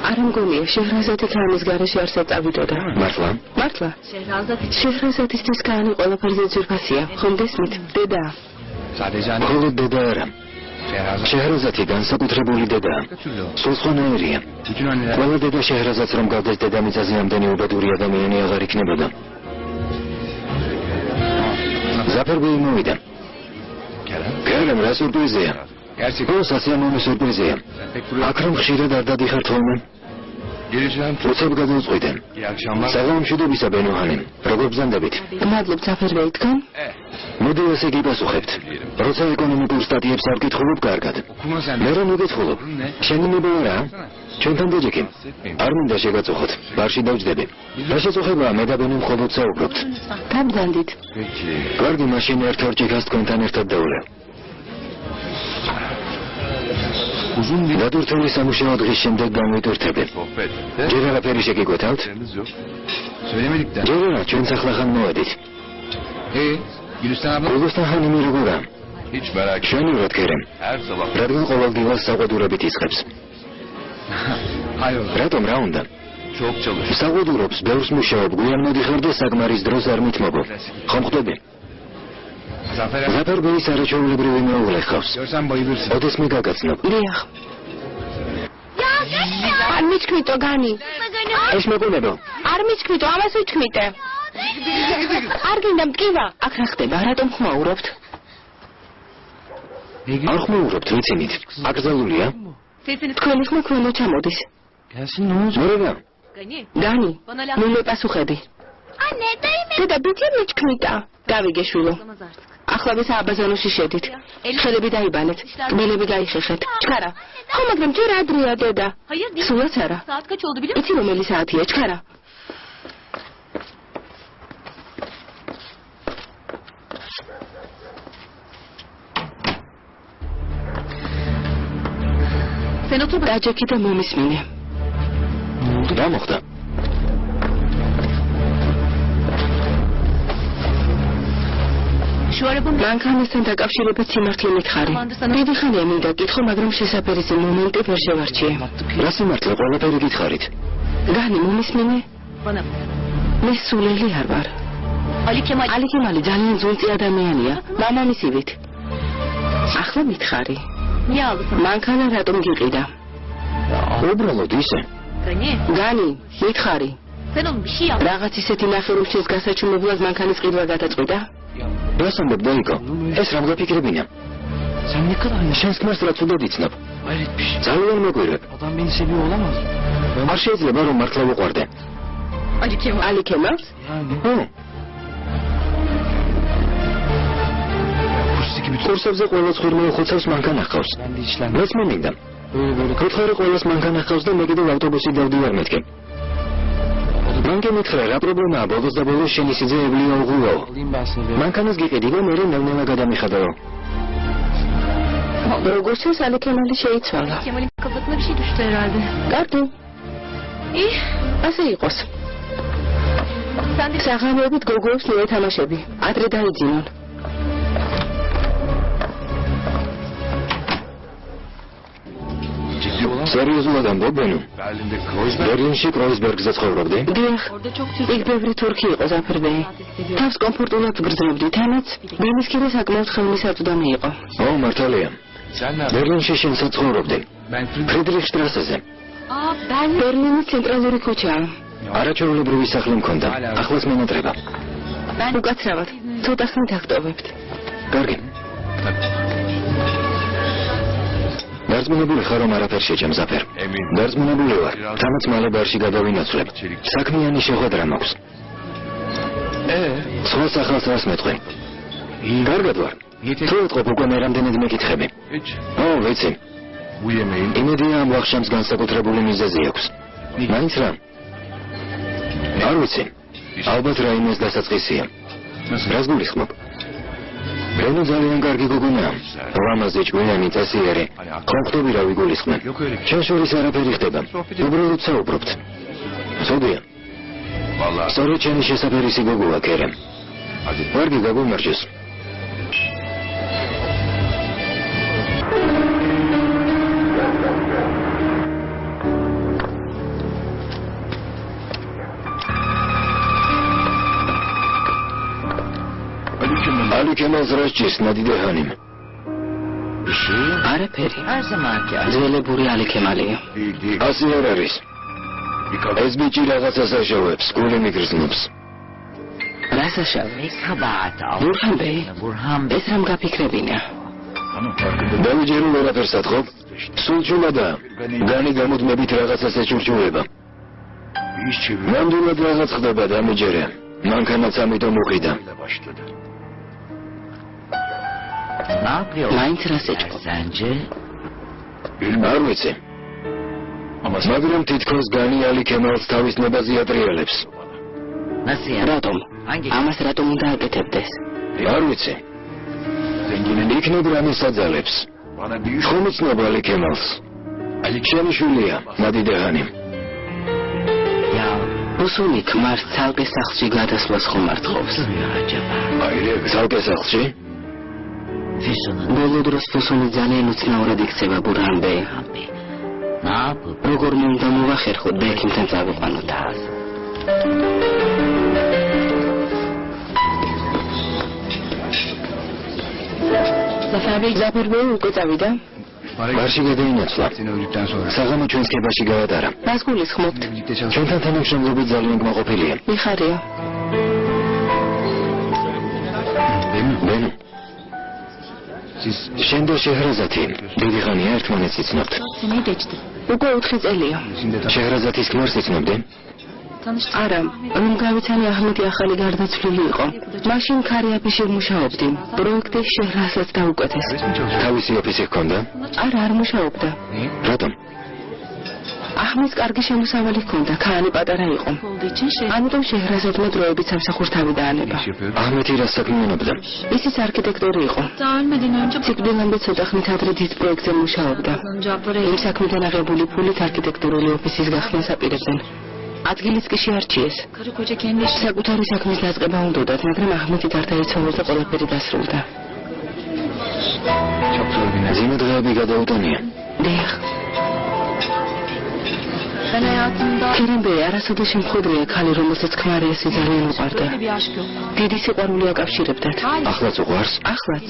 S2: არ მგონია შეჰრაზადი ქალის გარეშე არ საწავიდოდა.
S1: მართლა?
S2: მართლა. შეჰრაზადისთვის ქალი ყველაფერზე ძვირფასია. ხომ გესმით? დედა.
S1: მხოლოდ დედა არა. შეჰრაზადი განსაკუთრებული დედაა. სულ სხვანაირია. ყველა დედა შეჰრაზადს რომ გავდეს დედამიწაზე ამდენი უბედური ადამიანი აღარ იქნებოდა. ზაფერბეი მოვიდა. კერემ რა სურპრიზია. ო სასიამოვნო სურპრიზია. აქ რომ ხშირად არ დადიხარ თოლმე?
S3: Geleceğim.
S1: როცა გადავწყვიტენ.
S3: İyi akşamlar.
S1: საღამომშვიდობისა ბენოჰანი. როგორ ბრძანდებით?
S2: მადლობ საფერვეი თქვენ?
S1: მოდი ესე გიპასუხებთ. როცა ეკონომიკურ სტატიებს არ გითხულობ კარგად.
S3: Okuma sen.
S1: მე რომ მოგითხულობ. შენი ნება რა? ჩვენთან დაჯექი. არ მინდა შეგაწუხოთ. ბარში დავჯდები. რა შეწუხებაა მე და ბენო მხოლოდ საუბრობთ.
S2: დაბრძანდით.
S3: Peki.
S1: კარგი მაშინ ერთ ორჯიქას თქვენთან ერთად დავვლევ.
S3: Uzun bir
S1: გადურთული სამუშაო დღის შემდეგ განვიტვირთები.
S3: sohbet.
S1: ჯერ არაფერი შეგიკვეთავთ?
S3: Haberiniz yok. Söylemedik de.
S1: ჯერ არა, ჩვენ სახლახან მოვედით.
S3: Gülistan abla.
S1: გულოსთან ხანი მე როგორა?
S3: Hiç merak etme.
S1: შენი რა თქერემ?
S3: Her sabah.
S1: რადგან ყოველდღიურად საყვედურებით ისხებს.
S3: Hayır.
S1: რატომ რა უნდა?
S3: Çok çalış.
S1: საყვედურობს, ბევრს მუშაობ, გვიან მოდიხარ და საკმარის დროს არ მithმობ. ხომ ხვდები?
S3: Zafer
S1: ზაფარ ბეის არაჩვეულებრივი მეუღლე ხავს.
S3: görsen bayılırsın.
S1: ოდეს მე გაგაცნობ.
S2: დიახ. არ მიჩქვითო განი.
S1: ეს მოგონებო.
S2: არ მიჩქვითო, ამას ვიჩქმიტე. არ გინდა მტკივა. აქ რა ხდება? რატომ ხმაურობთ?
S1: არ ხმაურობთ, ვიცინით. აკრძალულია?
S2: თქვენი ხმა ქვემო ჩამოდის.
S3: Gelsin ne olacak?
S1: მორენა,
S2: განი, ნუ მეპასუხები. დედა ბიჭი მიჩქმიტა. გავიგე შვილო. ახლა ვესააბაზანოში შედით. ხელები დაიბანეთ, კბილები გაიხეხეთ. ჩქარა. ხო, მაგრამ ჯერ ადრეა დედა. სულაც არა.
S4: Saat kaç oldu biliyor
S2: იცი რომელი საათია, ჩქარა.
S4: Sen otur bak.
S2: დაჯექი და მომისმინე.
S1: რა მოხდა?
S4: Şu arabamı
S2: მანქანასთან დაკავშირებით სიმართლე მითხარი. დიდი ხანია მინდა გითხო, მაგრამ შესაძლებელზე მომენტი ვერ შევარჩიე.
S1: რა სიმართლე ყველაფერი გითხარით?
S2: განი მომისმინე?
S4: bana.
S2: მე სულელი არ ვარ.
S4: Ali Kemal.
S2: ალი კემალი ძალიან ძუნწი ადამიანია, მამამისივით. ახლა მითხარი.
S4: Niye aldın?
S2: მანქანა რატომ გიყიდა?
S1: უბრალოდ ისე.
S4: Gani.
S2: განი, მითხარი.
S4: Sen onun bir şey yap.
S2: რაღაც ისეთი ნახე რომ შეს გასაჩუმებლად მანქანის ყიდვა გადაწყვიტა?
S1: რას ამბობ დაიკო? ეს რა მგაფიქრებინა?
S3: Sen ne kadar
S1: შენს ქმარს რა ცუდად იცნობ?
S3: hayret bir şey.
S1: ძალიან მეგვირებ.
S3: Adam beni seviyor olamaz mı?
S1: არ შეიძლება რომ მართლა ვუყვარდე.
S4: Ali Kemal.
S2: ალი კემალს?
S3: Yani
S1: ხო,
S3: kursiki bir
S1: კურსებზე ყველა ცხირმე ხოცავს მანქანა ჰყავს.
S3: ben de işlendim.
S1: მეც მე მინდა.
S3: Böyle
S1: გითხარი ყველას მანქანა ჰყავს და მე კიდევ ავტობუსით დავდივარ მეთქე. მან გემითხრა რა პრობლემაა, ბოლოს და ბოლოს შენი სიძე ევლია უღუაო.
S3: alayım ben seni be.
S1: მანქანას გიყიდი და მე ნელ-ნელა გადამიხადაო.
S2: როგორც ეს ალი კემალი შეიცვალა.
S4: Kemal'in kafasına bir şey düştü herhalde.
S2: კარგი,
S4: İyi.
S2: ასე იყოს.
S4: Sen de
S2: საღამოებით გოგოებს მიეთამაშები. ადრე დაიძინონ.
S3: Ciddi olan
S1: სერიოზულად ამბობ, ბენო?
S3: Berlin'de Kreuzberg.
S1: ბერლინში კროიზბერგზე ცხოვრობდი?
S2: დიახ,
S4: orada çok Türk
S2: იქ ბევრი თურქი იყო ზაფერბეი. თავს კომფორტულად გრძნობდი, თანაც ბენის კიდე საკმაოდ ხელმისაწვდომი იყო.
S1: ო, მართალია.
S3: Sen nerede?
S1: ბერლინში შენსაც ცხოვრობდი.
S3: Ben
S1: ფრიდრიხშტრასეზე.
S4: Aa ben
S2: ბერლინის ცენტრალური ქუჩაა.
S1: არაჩვეულებრივი სახლი მქონდა. ახლაც მენატრება.
S2: უკაცრავად, ცოტა ხნით აღტოვებთ.
S1: კარგი. დარწმუნებული ხარ რომ არაფერ შეჭამ ზაფერ?
S3: Emin.
S1: დარწმუნებული ვარ. თანაც მალე ბარში გადავინაცვლებ. საქმიანი შეხვედრა მაქვს. სხვა სახელს რას მეტყვი? კარგად ვარ. თუ ეთყობ უკვე მე რამდენად მეკითხები?
S3: Hiç.
S1: ო, ვიცი.
S3: Bu yemeğin
S1: იმედია ამ ვახშამს განსაკუთრებული მიზეზი აქვს. მაინც რა? არ ვიცი. ალბათ რაიმეს დასაწყისია. რას გულისხმობ? ბენო ძალიან კარგი გოგონაა. ლამაზი, ჭკვიანი, წესიერი. ხომ ხვდები რა ვიგულისხმე?
S3: yok öyle bir şey.
S1: შენ შორის არაფერი ხდება. უბრალოდ საუბრობთ. ცოდია.
S3: Vallahi.
S1: სწორედ შენი შესაფერისი გოგოა კერემ.
S3: Hadi.
S1: ვარგი გაგომარჯოს.
S3: Ali Kemal.
S1: ალი კემალს რა სჭირს ნადიდეჰანიმ?
S3: Bir şey yok.
S2: არაფერი.
S5: Her zamanki aşk.
S2: ძველებური ალი კემალია.
S3: Değil değil.
S1: ასე არ არის.
S3: Bir kadın.
S1: ეს ბიჭი რაღაცას აშოვებს, გული მიგრძნობს.
S2: რასაშავე?
S5: Kabahat al.
S2: ბურჰან ბეი,
S5: Burhan Bey.
S2: ეს რამ გაფიქრებინა?
S3: Hanım farkında.
S1: დავიჯერო ვერაფერს ათხოვ. სულ ჩუმადა. განი გამუდმებით რაღაცას ეჩურჩულება.
S3: ის ჩივი
S1: ნამდვილად რაღაც ხდება დამიჯერე. მანქანაც ამიტომ უყიდა.
S3: ბაშტდა.
S5: ნაპრიო.
S2: მაინც რას ეჭქო?
S5: სანჯე.
S1: არ ვიცი. მაგრამ თითქოს განიალი ქემალს თავის ნებაზე ატრიალებს.
S5: ნასია.
S2: რატომ? ამას რატომ უნდა აკეთებდეს?
S1: არ ვიცი. იქნებ რამეს აძალებს. ხომ იცნობ ალი ქემალს? შენი შვილია, მადიდეღანი.
S2: უსული ქმარს ცალკე სახლში გადასვლას ხომ ართხოვს?
S1: ცალკე სახლში?
S2: ბოლო დროს უსული ძალიან უცნაურად იქცევა ბურჰანბე. როგორ უნდა მოვახერხოთ და ექიმთან წავიყვანოთ? ზაფერბეი უკვე წავიდა?
S1: მარში გადაინაცვლა. საღამო ჩვენს ქებაში გაატარა.
S2: რას გულისხმობთ?
S1: ჩვენთან თანამშრომლობით ძალიან კმაყოფილია.
S2: მიხარია.
S1: ბენო. შენ და შეჰრაზათი დიდი ხანია ერთმანეთს იცნობთ.
S2: უკვე 4 წელია.
S1: შეჰრაზათის ქმარს იცნობდი?
S2: არა, რომ გავიცანი აჰმედი ახალი გარდაცვლილი იყო. მაშინ ქარიაფიში მუშაობდი. პროექტი შეჰრაზად დაუკეთეს.
S1: თავისი ოფისი ჰქონდა?
S2: არა, არ მუშაობდა.
S1: რატომ?
S2: აჰმედს კარგი შემოსავალი ჰქონდა, ქაანი პატარა იყო. ამიტომ შეჰრაზადმა დროებით სამსახურს თავი დაანება.
S1: აჰმედი რას საქმიანობდა?
S2: ისიც არქიტექტორი იყო. ციკლამდე ცოტა ხნით ადრე დიდ პროექტზე მუშაობდა. იმ საქმიდან აღებული ფულით არქიტექტურული ოფისის გახსნას აპირებდნენ. ადგილიც კი შეარჩიეს. საკუთარი საქმის დაწყება უნდოდათ, მაგრამ აჰმედი გარდაიცვალა და ყველაფერი დასრულდა.
S1: ზემო დღეები გადაუტანია.
S2: დიახ. ქერემბე არასოდეს შემხვედრია ქალი, რომელსაც ქმარიასი ძალიან უყვარდა. დიდი სიყვარული აკავშირებდათ.
S1: ახლაც უყვარს?
S2: ახლაც.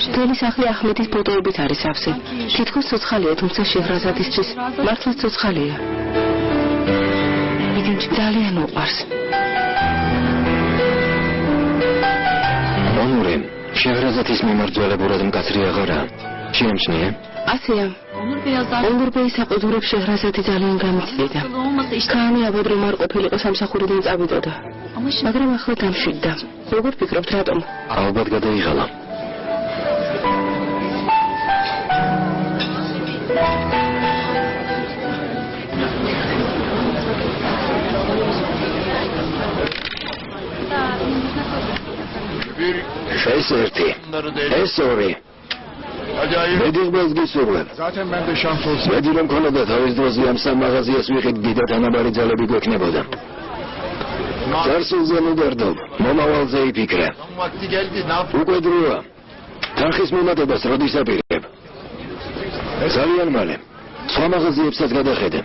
S2: მთელი სახლი აჰმედის ფოტოებით არის ავსე. თითქოს ცოცხალია, თუმცა შეჰრაზადისთვის მართლაც ცოცხალია. ძალიან უყვარს.
S1: ონურე, შეჰრაზათის მიმარჯველებურად მკაცრი აღარაა. შეამჩნია?
S2: ასეა. ონურბეი საყდურებს შეჰრაზადი ძალიან გამიცდიდა. ქაანი ალბათ რომ არ ყოფილიყო სამსახურიდან წავიდოდა. მაგრამ ახლა დამშვიდდა. როგორ ფიქრობთ, რატომ?
S1: ალბათ გადაიღალა. ეს ერთი. ეს ორი. მედიღბელს გისურვებ. მედი რომ ქონოდა თავის დროზე ამ სამ მაღაზიას ვიყიდ დიდი თანაბარი ძალები გვექნებოდა. წარსულზე მუდარდობ, მომავალზე იფიქრე. უკვე დროა. თანხის მომატებას როდის აპირებ? ძალიან მალე. სხვა მაღაზიებსაც გადახედე.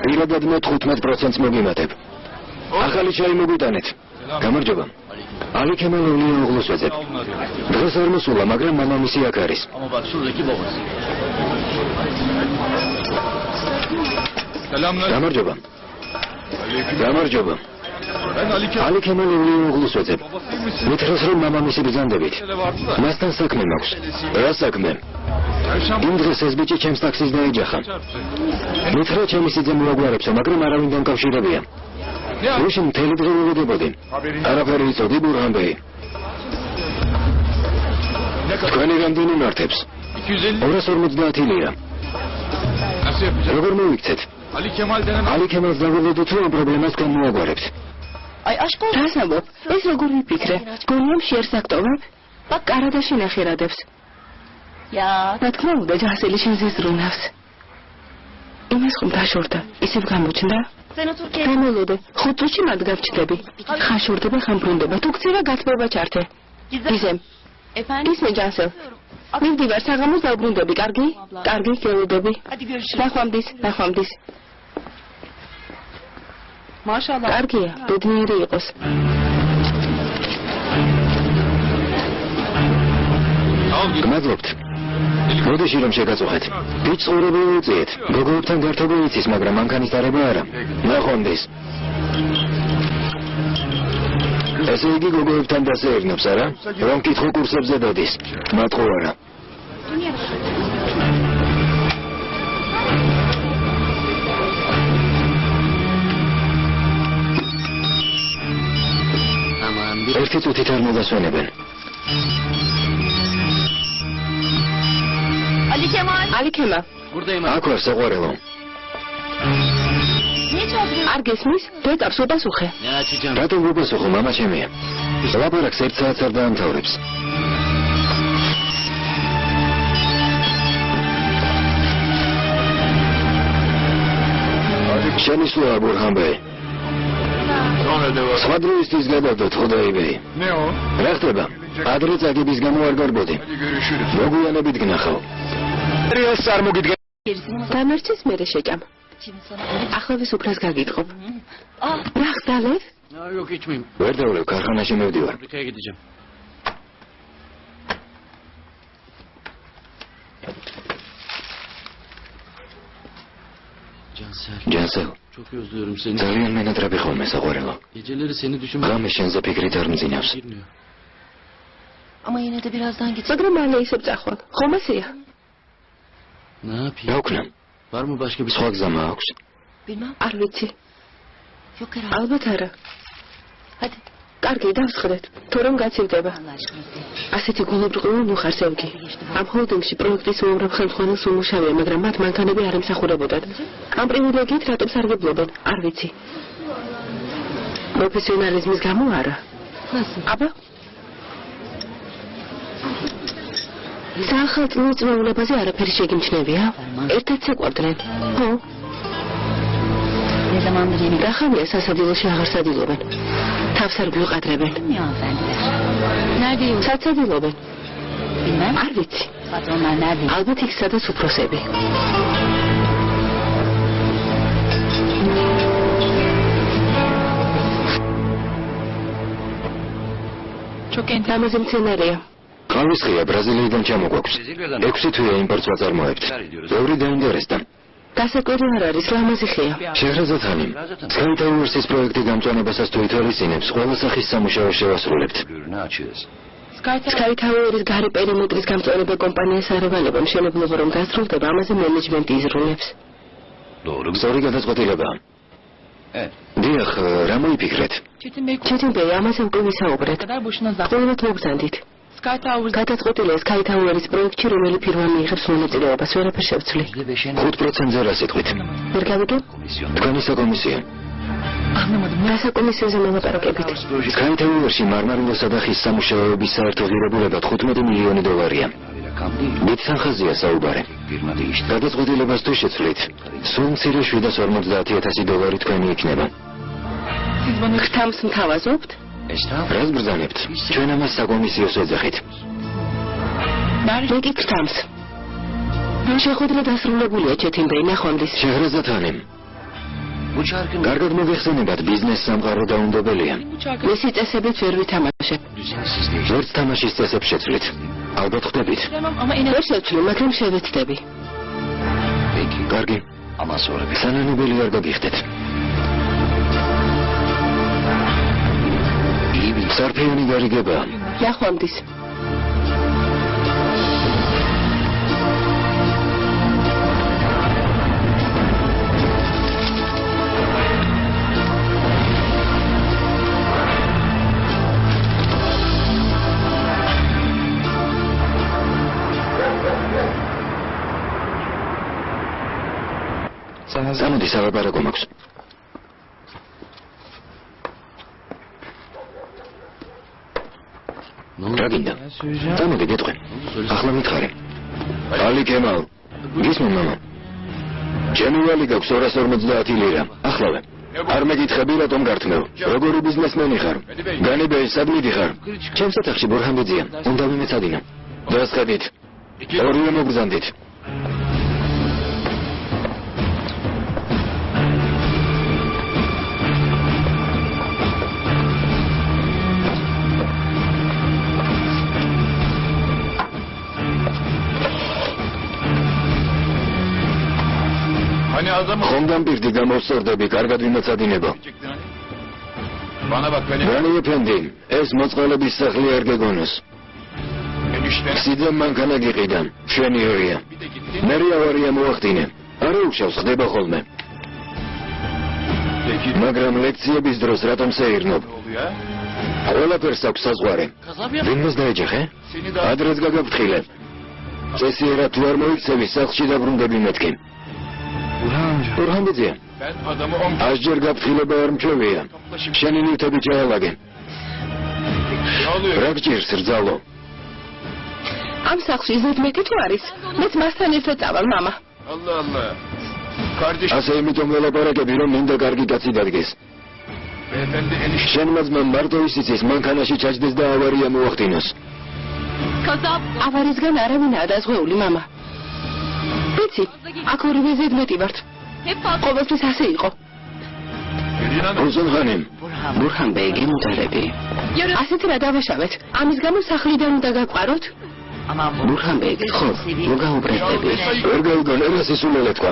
S1: პირადად მე 15%-ს მოგიმატებ. ახალი ჩაი მოგვიტანეთ. გამარჯობა. ალი ქემალოვი უღლოს ვეძებ. დღეს არ მოსულა, მაგრამ მამამისი აქ არის. გამარჯობა. გამარჯობა. ალი ქემალოვი უღლოს ვეძებ. მითხრას რომ მამამისი ბრძანდებით. მასთან საქმე მაქვს. რა საქმე? იმ დღეს ეს ბიჭი ჩემს ტაქსის დაეჯახა. მითხრა ჩემი სიძე მოაგვარებსო, მაგრამ არავინ დამკავშირებია. რუსი მთელი დღე მოვიდებოდი. არაფერი იცოდი ბურჰანბეი. თქვენი რამდენი მართებს? 250 ლირა. როგორ მოვიქცეთ? ალი ქემალს დაგვიდოდით რომ პრობლემას გამოაგვარებთ.
S2: რას ამბობ? ეს როგორ ვიფიქრე? გონიამ შერს აქტოვებ? კარადა შენახერადებს. რა თქმა უნდა, ჯასელი შენზე ზრუნავს. იმას ხომ დაშორდა? ისევ გამოჩნდა? გამელოდე, 5 წუთში მათ გავჩნდები. ხაშორდება, ხამბრუნდება, თუ გცევა გათბობა ჩართე. იზემ. ისმე ჯანსელ. მივდივარ საღამოს დავბრუნდები, კარგი? კარგი, გელოდები. ნახვამდის. მაშალა. კარგია, ბედნიერი იყოს.
S1: გმადლობთ. როდეში რომ შეგაწუხეთ? ბიჭს ყურები უწიეთ. გოგოებთან გართობა იცის, მაგრამ მანქანის დარება არა. ნახვამდის. ესე იგი გოგოებთან დასეირნობს, არა? რომ კითხო კურსებზე დადის. მათყო არა. ერთი წუთით არ მოგასვენებენ.
S2: ალიქემა,
S1: აქ ვარ საყვარელო.
S2: არ გესმის? დედავს უპასუხე.
S1: რატომ უპასუხო, მამა ჩემია? ლაპარაკს 1 საათს არ დაამთავრებს. შენი სულა ბურჰანბე. სხვა დროისთვის გადავდოთ ხოდაიბეი. რა ხდება? ადრე წაგების გამო არ გარბოდი. მოგვიანებით გნახავ. რიას არ მოგიდგენ.
S2: დამერჩის მერე შეჭამ. ახლავის უფრას გაგიტყობ. რა ხდალებ?
S1: ვერ დავლევ, ქარხანაში მივდივარ. ჯანსელ, ძალიან მენატრაბი ხოლმე საყვარელო. ღამე შენზე ფიქრით არ მძინავს.
S2: მაგრამ მალე ისევ წახვალ. ხომ ასეა?
S1: რა ვქნა? სხვა გზამა აქვს.
S2: არ ვიცი. ალბათ არა. კარგი, დავსხდეთ. თუ რომ გაცივდება. ასეთი გულობრყმული მოხარ სევგი. ამ ჰოლდინგში პროექტის უამრავ ხელმძღვანელს უმუშავია, მაგრამ მათ მანქანები არ ემსახურებოდათ. ამ პრივილეგიით რატომ სარგებლობენ? არ ვიცი. პროფესიონალიზმის გამო არა. აბა? სახელმწიფო წვეულებაზე არაფერი შეგიმჩნევია? ერთად საკვებდნენ. ხო? გახავია სასადილოში აღარ სადილობენ. თავს არ გვიყადრებენ. საცადილობენ. არ ვიცი. ალბათ იქ სადაც უფროსები. ამაზე მცენარეა.
S1: ყავისხია ბრაზილიიდან ჩამოგვაქვს. 6 თვეა იმპორტს ვაწარმოებთ. ბევრი დაინტერესდა.
S2: გასაკვირი არ არის, ლამაზი ხეა.
S1: შეღრაზათანი. Sky Towers-ის პროექტი გამწვანებასაც თუ ითვალისწინებს, ყველა სახის სამუშაოს შევასრულებთ.
S2: Sky Tower-ის გარე პერიმეტრის გამწვანება კომპანიას არ ევალება მშენებლობა რომ დასრულდება, ამაზე მენეჯმენტი იზრუნებს.
S1: სწორი გადაწყვეტილებაა. დიახ, რა მოიფიქრეთ?
S2: ჩეთიმბეი, ამაზე უკვე ვისაუბრეთ. ყველათ მოგზანდით. გადაწყვეტილია Sky Tower-ის პროექტში რომელი ფირმა მიიღებს მონაწილეობას, ვერაფერ შევცვლი.
S1: 5%-ზე რა სიტყვით?
S2: ვერ გავიგე?
S1: თქვენი საკომისიო.
S2: საკომისიოზე მოლაპარაკებით.
S1: Sky Tower-ში მარმარილოსა და ხის სამუშაოების საერთო ღირებულება $15 მილიონი. დიდ თანხაზეა საუბარი. გადაწყვეტილებას თუ შეცვლით, სულ მცირე $750,000 თქვენი იქნება.
S2: ხთამს მთავაზობთ?
S1: რას ბრძანებთ? ჩვენ ამას საკომისიოს ვეძახით.
S2: მე კი ხთამს. შეხვედრა დასრულებულია ჩეთიმბეი ნახვამდის.
S1: შეღრაზათანი. კარგად მოგეხსენებათ, ბიზნეს სამყარო დაუნდობელია.
S2: მისი წესებით ვერ ვითამაშებ.
S1: ვერც თამაშის წესებს შეცვლით. ალბათ ხვდებით.
S2: ვერ შევცვლი, მაგრამ შევეცდები.
S1: კარგი. სანანებელი არ გაგიხდეთ. სარფიანი გარიგებაა.
S2: ნახვამდის.
S1: გამოდი სალაპარაკო მაქვს. რა გინდა? გამოდი გეტყვი. ახლა მითხარი. ალი კემალ. გისმენ მამა. ჩემი ვალი გაქვს 250 ლირა. ახლავე. არ მეკითხები რატომ გართმევ? როგორი ბიზნესმენი ხარ? განიბე სად მიდიხარ? ჩემს ოთახში ბორჰანბეძია. უნდა ვიმეცადინა. დასხედით. ორივე მოგზანდით. ხომდან პირდი გამოვსწორდები, კარგად ვიმეცადინებო. რანი ეფენდი, ეს მოწყალების სახლი არ გეგონოს. სიძემ მანქანა გიყიდა, შენი ორია. მერი ავარია მოახდინე, არა უშავს ხდება ხოლმე. მაგრამ ლექციების დროს რატომ სეირნობ? ყველაფერს აქვს საზღვარი. ვინმეს დაეჯახე? ადრეც გაგაფრთხილე. წესიერა თუ არ მოიქცევი, სახლში დაბრუნდები მეთქი. ურჰანბიძია. ასჯერ გაფრთხილება არ მჩვევია. შენი ნივთები ჩაალაგე. რა გჭირს რძალო?
S2: ამ სახლში ზედმეტი თუ არის? მეც მასთან ერთად წავალ, მამა.
S3: Allah.
S1: ასე იმიტომ ველაპარაკები, რომ მინდა კარგი კაცი დადგეს. შენმა ძმამ მარტო ისიც მანქანაში ჩაჯდეს და ავარია მოახდინოს. ავარიისგან არავინაა დაზღვეული, მამა. ვიცი, აქ ორივე ზედმეტი ვართ. ყოველთვის ასე იყო. უსულხანიმ.
S2: ბურჰან ბეგი მუდარები. ასეთ რა დავაშავეთ? ამის გამო სახლიდან უნდა გაყვაროთ? ბურჰან ბეგი, ხო, მოგაუბრეთები.
S1: ვერ გაიგონ, ერას ისულელე თქვა.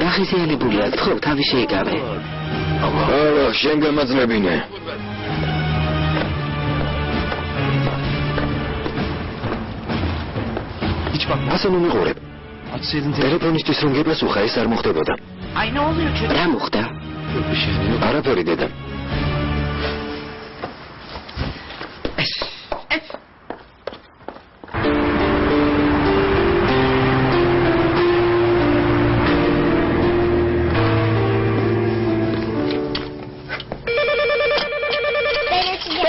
S2: დახიზიანებულია, ხო, თავი შეიგავე.
S1: არა, შენ გამაძლებინე. ასე მომიყურებ. ტელეფონისთვის რომ გეპასუხა, ეს არ მოხდებოდა.
S2: რა მოხდა?
S1: არაფერი დედა.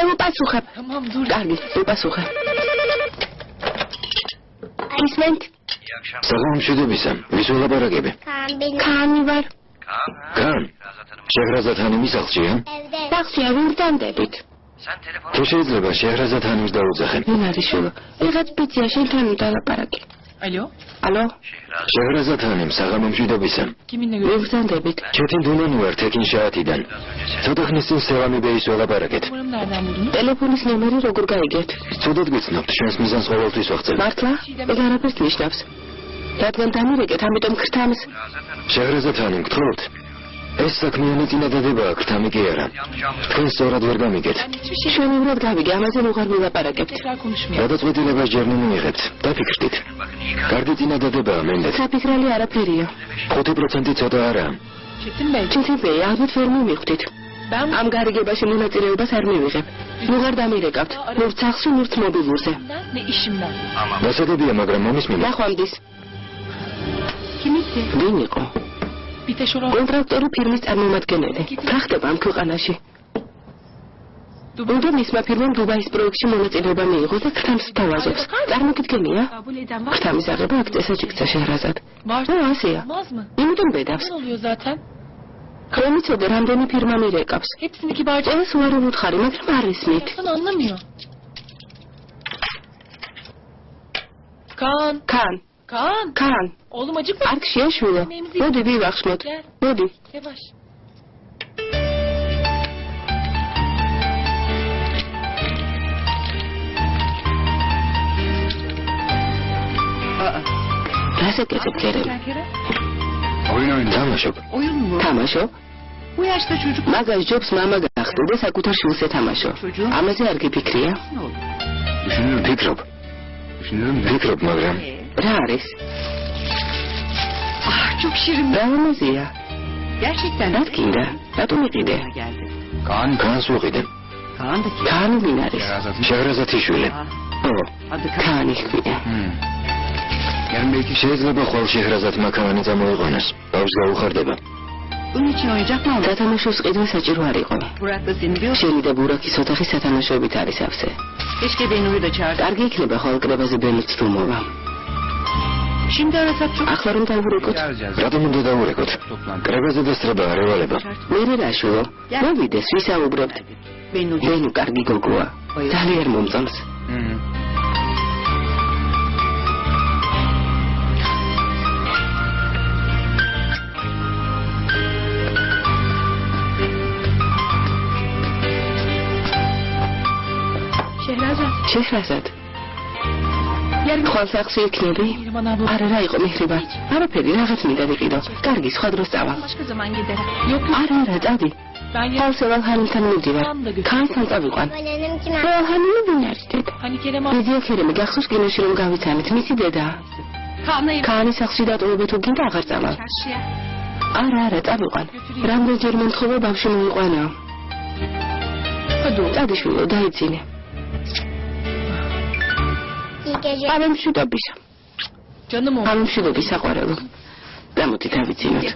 S2: ვეპასუხებ. კარგი, ვეპასუხებ. ისმენთ?
S1: საღამომშვიდობისა, ვის ველაპარაკები?
S2: ქანი ვარ.
S1: ქან? შეჰრაზადხანის სახლშია?
S2: სახლშია, ვირდანდებით.
S1: თუ შეიძლება შეჰრაზადხანის დაუძახენ.
S2: ვინ არის შულო? ვიღაც პიცია შენთან დალაპარაკე. ალო?
S1: შეჰრაზადხანის საღამომშვიდობისა.
S2: ვირდანდებით.
S1: ჩეთინ დუნანი ვარ თეკინ შაათიდან. ცოტა ხნის წინ სევამი ბეის ველაპარაკეთ.
S2: ტელეფონის ნომერი როგორ გაიგეთ?
S1: ცუდად გიცნობთ, ჩვენს მიზანს ყოველთვის ვახცევ.
S2: მართლა? ეს არაფერს ნიშნავს. რადგან დამირეკეთ, ამიტომ ქრთამს.
S1: შეჰრაზადხანი გთხოვთ. ეს საქმიანი წინადადებაა, ქრთამი კი არა. თქვენ სწორად ვერ გამიგეთ.
S2: შვენივრად გავიგე, ამაზე უღარ ვილაპარაკებთ.
S1: გადაწყვეტილებას ჯერ მიიღებთ. დაფიქრდით. გარდი წინადადებაა მენდეთ.
S2: საფიქრალი არაფერია.
S1: 5% ცოტა არა.
S2: ჩიტიბეი, ალბათ ვერ მივხვდით. ამ გარიგებაში მონაწილეობას არ მივიღებ. უღარ დამირეკავთ. ნურთ სახლში, ნურთ მობილურზე.
S1: დასადებია, მაგრამ მომისმინე.
S2: ნახვამდის. ვინ იყო? კონტრაქტორი ფირმის წარმომადგენელი. გახდება ამ ქვეყანაში. უნდა მისმა ფირმამ დუბაის პროექტში მონაწილეობა მიიღოს და ქრთამს თავაზობს. წარმოგიდგენია? ქრთამის აღება აქ წესაჭიქცა შეჰრაზად. ასეა. იმიტომ ბედავს. რომ იცოდე, რამდენი ფირმა მირეკავს. ყველას უარი ვუთხარი, მაგრამ არ ისმით. ქან. ქან. არქ შეაშვილო. მოდი ვივახშმოთ. მოდი. რასე კეთებ?
S1: თამაშობ.
S2: თამაშობ? მაგას ჯობს მამა გახდე და საკუთარ შვილს ეთამაშო. ამაზე არ გიფიქრია?
S1: ფიქრობ, მაგრამ
S2: რა არის? რა ამაზია? რა გინდა? რატომ იყიდე?
S1: ქანს ვიყიდე.
S2: ქანი ვინ არის?
S1: შეჰრაზადიშვილი.
S2: ქანი ხвия.
S1: შეიძლება ხოლ შეჰრაზადმა ქანი წამოიყვანოს. ბავშვს გაუხარდება.
S2: სათამაშოს ყიდვა საჭირო არ იყო. შენი და ბურაკის ოთახი სათამაშოებით არის ავსე. კარგი იქნება ხოლ კრებაზე ბელიც თუ მოვა. ახლა რომ დავურეკოთ?
S1: რატომ უნდა დავურეკოთ? კრებაზე დასწრება არ ევალება.
S2: მერე რა შულო? მოვიდეს, ვისაუბრებთ. ბენუ კარგი გოგოა. ძალიან მომწონს. შეჰრაზად. ხვალ სახლში იქნები? არა იყო მიხრება. არაფერი, რაღაც მინდა ვიყიდო. კარგი, სხვა დროს წავალ. არა, წადი. ხალსევალ ჰანიმთან მივდივარ. ქანთან წავიყვან. ჰანიმი ვინ არის დედა? ბიზია ქერემი გახსოვს კინოში რომ გავიცანით, მისი დედა. ქანის სახლში დატოვებე თუ გინდა აღარ წავალ. არა, წავიყვან. რამდენჯერ მომთხოვე ბავშვი მოიყვანო. Წადიშვილო, დაიძინე. არა მშვიდობისა. არა მშვიდობის საყვარელო. გამოდი დავიძინოთ.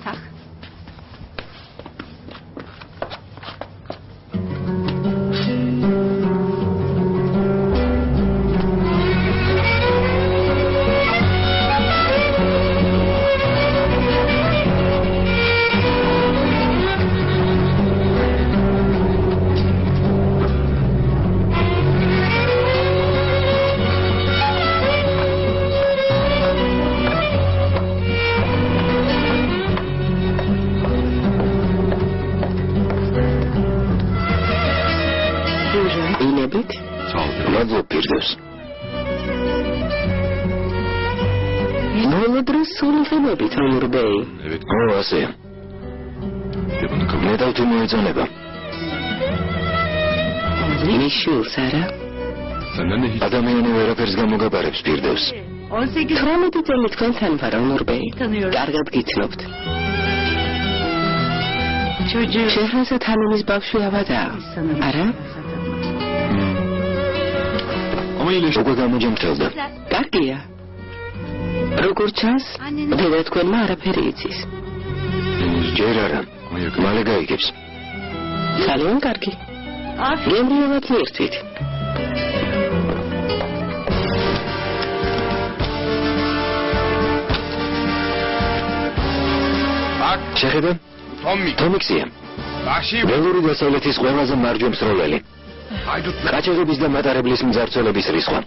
S1: ასე. მე დავთუ მოეწონება.
S2: მიშულს არა?
S1: ადამიანი ვერაფერს გამოგაბარებს პირდევს.
S2: 18 წელი თქვენთან ვარ, ნურბეი. კარგად გიცნობთ. შეჰრაზად ჰანუმის ბავშვი ავადა, არა?
S1: უკვე გამოჯამრთელდა.
S2: კარგია. როგორ ჩანს, დედა თქვენმა არაფერი იცის.
S1: ჯერ არა, მალე გაიგებს.
S2: ძალიან კარგი. გემრიელად მიირთვით.
S1: შეხედა? თომიქსია. ველური დასავლეთის ყველაზე მარჯვე მსროლელი. ყაჩაღების და მატარებლის მძარცველების რისხვა.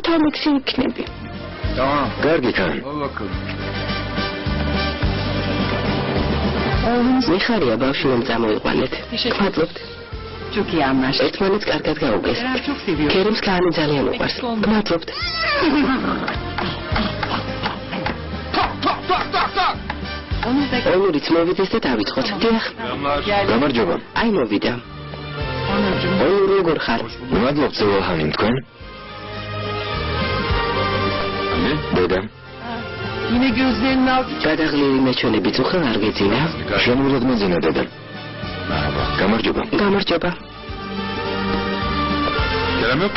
S1: თომიქსი იქნები. კარგი ხან. მიხარია ბავშვი რომ წამოიყვანეთ. გმადლობთ.
S5: ჩუკი ამაში.
S2: ერთმანეთს კარგად გაუგეს. ქერიმს კანი ძალიან უყვარს. გმადლობთ. ონურიც მოვიდეს და დავიწყოთ. დიახ.
S1: გამარჯობა.
S2: აი მოვიდა. ონურ როგორ ხარ?
S1: მადლობთ ზევალჰანი თქვენ? დედა.
S5: Yine gözlerinin altı
S2: გადაღლილი მეჩვენებით უხელ არ გეძინა?
S1: შემიძლია მეძინა დედა. გამარჯობა.
S2: გამარჯობა.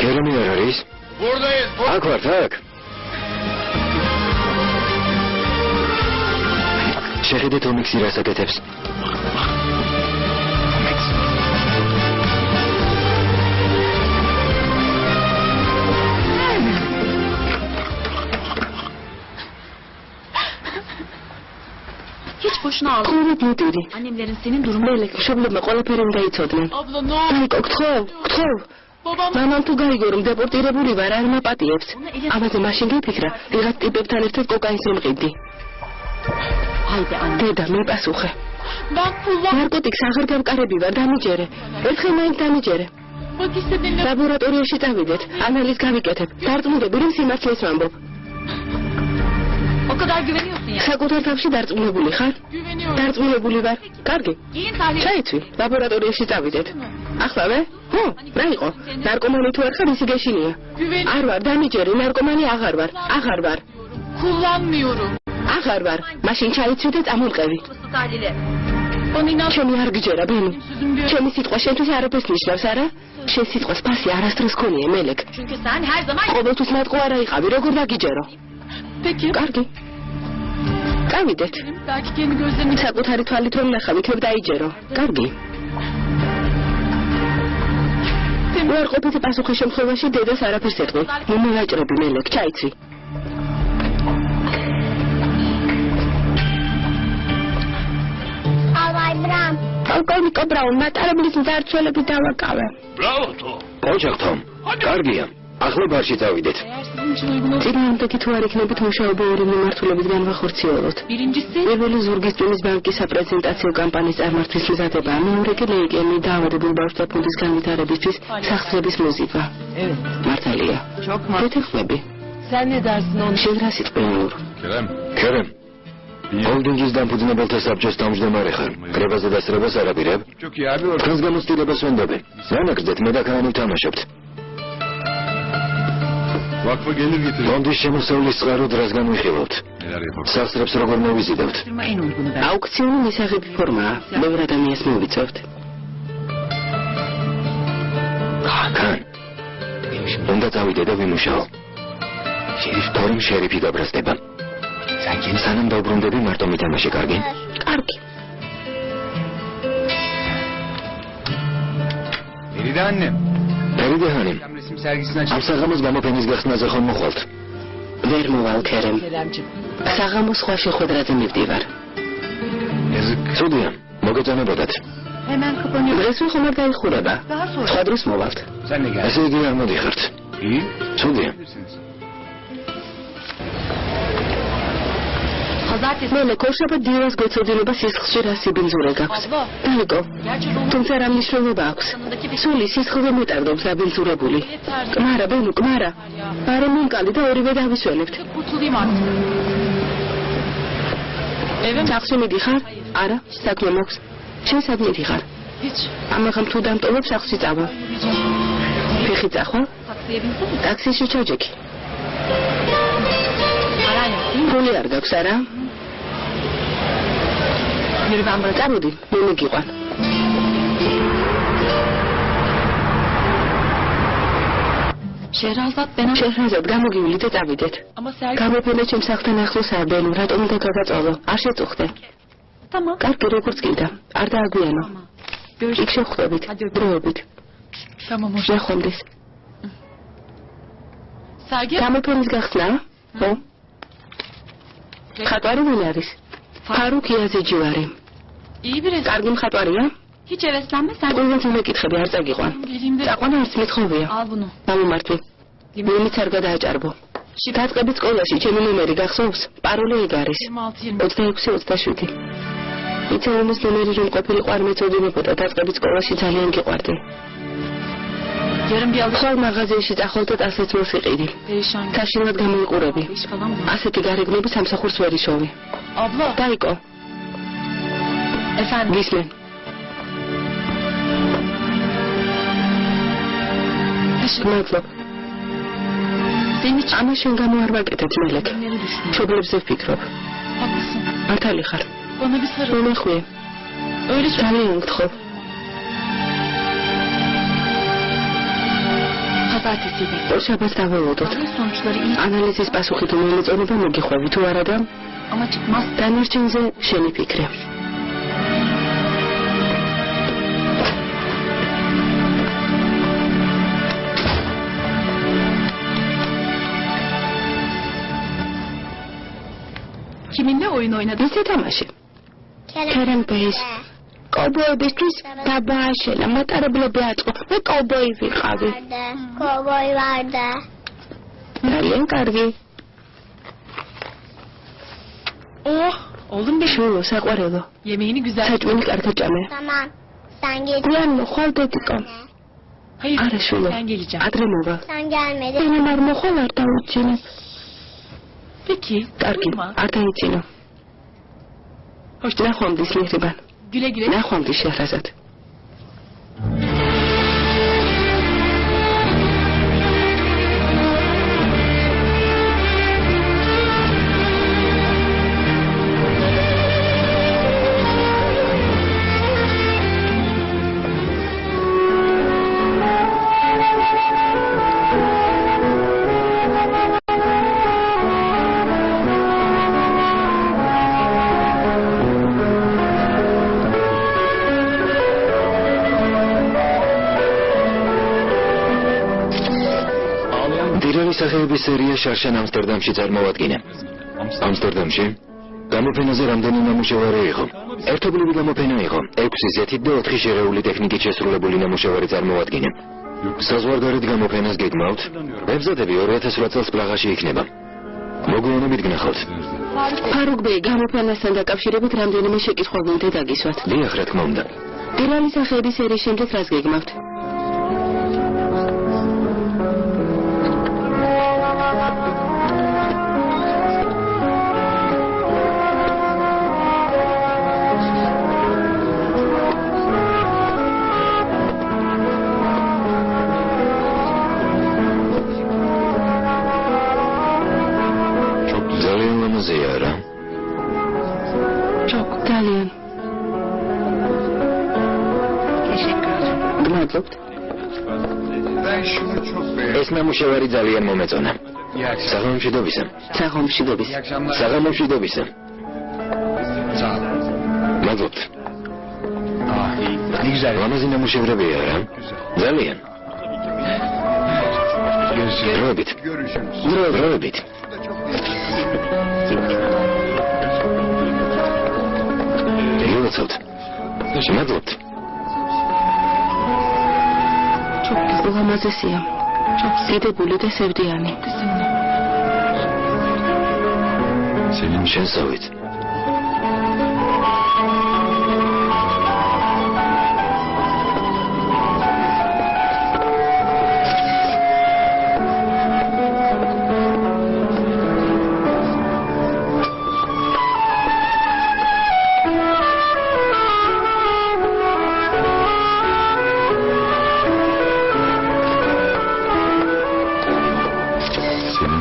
S1: კერემი არ არის? აქ ვართ, აქ. შეხედეთ თომიქსი რას აკეთებს.
S4: Hiç boşuna ağlama.
S2: Kuru diyetiri.
S4: Annemlerin senin durumun.
S2: Melek, şöyle qolაფერი უნდა იცოდნენ.
S4: Abla ne oldu?
S2: დაიკო, გთხოვ.
S4: Babam.
S2: მამამ თუ გაიგო რომ დეპორტირებული ვარ, არ მაპატიებს. ამაზე მაშინ გიფიქრა, ვიღაც ტიპებთან ერთად კოკაინს მიყიდი.
S4: Haydi anne.
S2: დედა, მიპასუხე.
S4: Ben kullan.
S2: ნარკოტიკს აღარ გამყარები ვარ, დამიჯერე. ერთხელ მაინც დამიჯერე.
S4: Bak istediğinle.
S2: ლაბორატორიაში წავიდეთ, ანალიზ გავიკეთებ. დარწმუნებული რომ სიმართლეს ვამბობ.
S4: O kadar güveniyorsun ya.
S2: საკუთარ თავში დარწმუნებული ხარ?
S4: Güveniyorum.
S2: დარწმუნებული ვარ. კარგი.
S4: Giyin tahlil.
S2: ჩაიცვი, ლაბორატორიაში წავიდეთ. ახლავე? ხო, რა იყო? ნარკომანი თუ არ ხარ, ისი გეშინია. არ ვარ, დამიჯერე, ნარკომანი აღარ ვარ.
S4: Kullanmıyorum.
S2: აღარ ვარ. მაშინ ჩაიცვი და წამომყევი.
S4: Tahlile. Bana inan.
S2: ჩემი არ გიჯერა, ბენი.
S4: Sözüm diyor.
S2: ჩემი სიტყვა შენთვის არაფერს ნიშნავს, არა? შენ სიტყვას ფასი არასდროს ქონია, მელეკ.
S4: Çünkü sen her zaman.
S2: ყოველთვის მარტყო არა იყავი, როგორ დაგიჯერო?
S4: Peki.
S2: კარგი. წავიდეთ.
S4: Belki kendi gözlerini.
S2: საკუთარი თვალით რომ ნახავ, იქნებ დაიჯერო. კარგი. უარყოფით პასუხის შემთხვევაში დედას არაფერს ეტყვი. მომევაჭრები მელეკ, ჩაიცვი. პოლკოვნიკო ბრაუნ, მატარებლის მძარცველები დავაკავე.
S1: ოჯახ თომ. კარგია. ახლა ბარში წავიდეთ.
S4: Eğer sizin için uygun olur.
S2: წინააღმდეგი თუ არ იქნებით მუშაობა ორი მიმართულებით განვახორციელოთ.
S4: Birincisi.
S2: პირველი ზურგის ტვინის ბანკის საპრეზენტაციო კამპანიის წარმართვის მზადება, მეორე კი ლეიკემი დაავადებულ ბავშვთა ფონდის განვითარებისთვის სახსრების მოზიდვა.
S5: Evet.
S2: მართალია.
S5: Çok
S2: გეთეხმები.
S5: Sen ne dersin onu?
S2: შენ რა სიტყვი ნურ?
S1: ქერემ. ჰოლდინგის დამფუძნებელთა საბჭოს თავმჯდომარე ხარ. კრებაზე დასწრებას არ აპირებ? თქვენს გამოცდილებას ვენდობენ. რა ნაკრძეთ, მე და ქანი ვთამაშობთ.
S3: ვაკვა გენერგიტი.
S1: ფონდის შემოსავლის წყაროდ რასგან ვიხილავთ?
S3: მე არის ხო.
S1: სასწრებს როგორ მოვიზიდავთ?
S2: აუქციონი მისაღები ფორმაა. ბევრ ადამიანს მოვიწევთ.
S1: ხან. უნდა წავიდე და ვიმუშაო. თორემ შერიფი გაბრაზდება. სანამ დავბრუნდები მარტო მითამაშე, კარგი?
S2: კარგი.
S3: მირიდანე.
S1: მერიდანე. ამ საღამოს გამოფენის გახსნაზე ხომ მოხვალთ?
S2: ვერ მოვალ ქერემ. საღამოს სხვა შეხვედრაზე მივდივარ.
S1: ცუდია, მოგეწონებოდათ.
S2: დღეს ხომ არ გაიხურება. სხვა დროს მოვალთ.
S1: ესე იგი არ მოდიხართ. ცუდია.
S2: მელე ქორშაბა დილას გვეწოდინება სისხლში რა სიბინძურე გაქვს. დაიგო. თუმცა რა მნიშვნელობა აქვს? სული სისხლზე მეტარდობს დაბინძურებული. კმარა, ბენუ, კმარა. ბარე მინკალი და ორივე დავისვენებთ. სახლში მიდიხარ? არა, საქმე მაქვს. შენ სად მიდიხარ? ამაღამ თუ დამტოვებ სახლში წავა. ფეხი წახვალ? ტაქსიში ჩაჯექი. ფული არ გაქვს არა? წამოდი, მე მიგიყვან. შეჰრაზად გამოგივლით და წავიდეთ. გამოფენა ჩემს სახლთან ახლოს არ ბენუ, რატომ უნდა გადაწვალო? არ შეწუხდე. კარგი, როგორც კიდე, არ დააგვიანო. იქ შევხვდებით, დროებით. ნახვამდის. გამოფენის გახსნა? ხო? ხატვარი ვინ არის? ფარუკ იაზიჯივარი. კარგი მხატვარია? ყველგან მეკითხები არ წაგიყვან. წაყვანა არც მეთხოვია. გამომართვი. მიმიც არ გადააჭარბო. დაწყებით სკოლაში ჩემი ნომერი გახსოვს? პაროლი ეგ არის. 26-27. იცეუმის ნომერი რომ ყოფილიყო არ მეწოდინებოდა. დაწყებით სკოლაში ძალიან გიყვარდი. ხოლ მაღაზიაში წახვალ და ტასets მოსიყიდი. საშინლად გამოიყურები. ასეთი გარეგნები სამსახურს ვერ იშოვი. დაიკო. გისმენ. მადლობ. ამა შენ გამო არ ვაკეთებ მელეკ. მშობლებზე ვფიქრობ. მართალი ხარ. მომეხვიე. ძალიან გთხოვ. შაბათს დაველოდოთ. ანალიზის პასუხი თუ მომეწონება მოგიხვევი თუ არა და დანარჩენზე შენი ფიქრე.
S4: Kiminle oyun oynadın?
S2: Nasıl tamaşı? Kerem Bey. Kovboyებისთვის დაბაშელა მატარებლები აწყო. მე kovboy ვიყავი.
S6: Kovboy vardı.
S2: ძალიან კარგი.
S4: Oğlum benim.
S2: შულო, საყვარელო.
S4: Yemeğini güzel.
S2: საჭმელი კარგად ჭამე.
S6: Tamam. Sen git.
S2: გუან მოხვალდეთიკო.
S4: Hayır.
S2: არა შულო.
S4: Ben geleceğim.
S2: ადრე მოვა.
S6: Sen gelmedin.
S2: ენა არ მოხვალ არ დაუჩინებ.
S4: Peki.
S2: კარგი,
S4: Uyuma.
S2: არ დაიცინო.
S4: Hoşça
S2: ნახვამდის მიღრიბან.
S4: güle güle.
S2: ნახვამდის შეჰრაზად.
S1: სახეების სერია შარშან ამსტერდამში წარმოვადგინა. ამსტერდამში გამოფენაზე რამდენი ნამუშევარი იყო? ერთობლივი გამოფენა იყო. 6 ზეთით და 4 შერეული ტექნიკით შესრულებული ნამუშევარი წარმოვადგინა. საზღვარგარეთ გამოფენას გეგმავთ. მებზადები 2008 წელს პრაღაში იქნება. მოგვიანებით გნახავთ.
S2: ფარუკ ბეი, გამოფენასთან დაკავშირებით რამდენიმე შეკითხვა გინდა დაგისვათ.
S1: დიახ, რა თქმა უნდა.
S2: დირალი სახეების სერიის შემდეგ რას გეგმავთ? ძალიან. გმადლობთ.
S1: ეს ნამუშევარი ძალიან მომეწონა. საღამომშვიდობისა.
S2: საღამომშვიდობის.
S1: საღამომშვიდობისა. მადლობთ. ლამაზი ნამუშევრებია რა? ძალიან. დროებით. დროებით. მოგწევთ. მადლობთ.
S2: ლამაზესია. დიდებული და სევდიანი.
S1: შენსავით.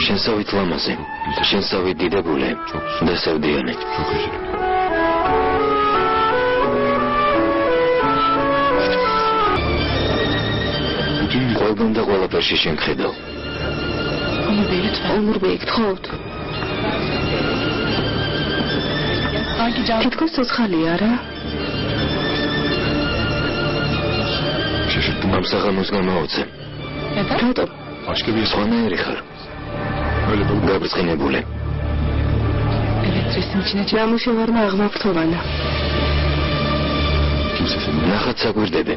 S1: შენსავით ლამაზი, შენსავით დიდებული და სევდიანი. ყველგან და ყველაფერში შენ ხედავ.
S2: ომურბე გთხოვთ. თითქოს ცოცხალია რა?
S1: ამ საღამოს გამაოცე.
S2: რატომ?
S1: სხვანაირი ხარ. გაბრწყინებული.
S2: ნამუშევარმა აღმაფრთოვანა.
S1: ნახат საგვირდები.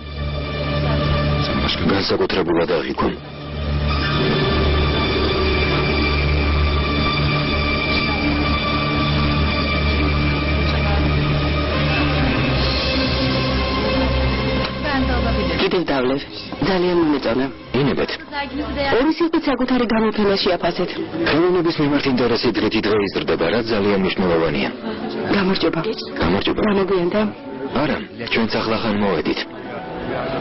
S1: განსაკუთრებულად აღიქვამ.
S2: კიდევ დავლევ. ძალიან მომეწონა.
S1: ინებეთ.
S2: ორი სიყით საკუთარი გამოფენაში აფასეთ.
S1: ხელოვნების მიმართ ინტერესი დღითიდღე იზრდება, რაც ძალიან მნიშვნელოვანია.
S2: გამარჯობა.
S1: გამარჯობა.
S2: გამოგვიანდა?
S1: არა, ჩვენც ახლახან მოვედით.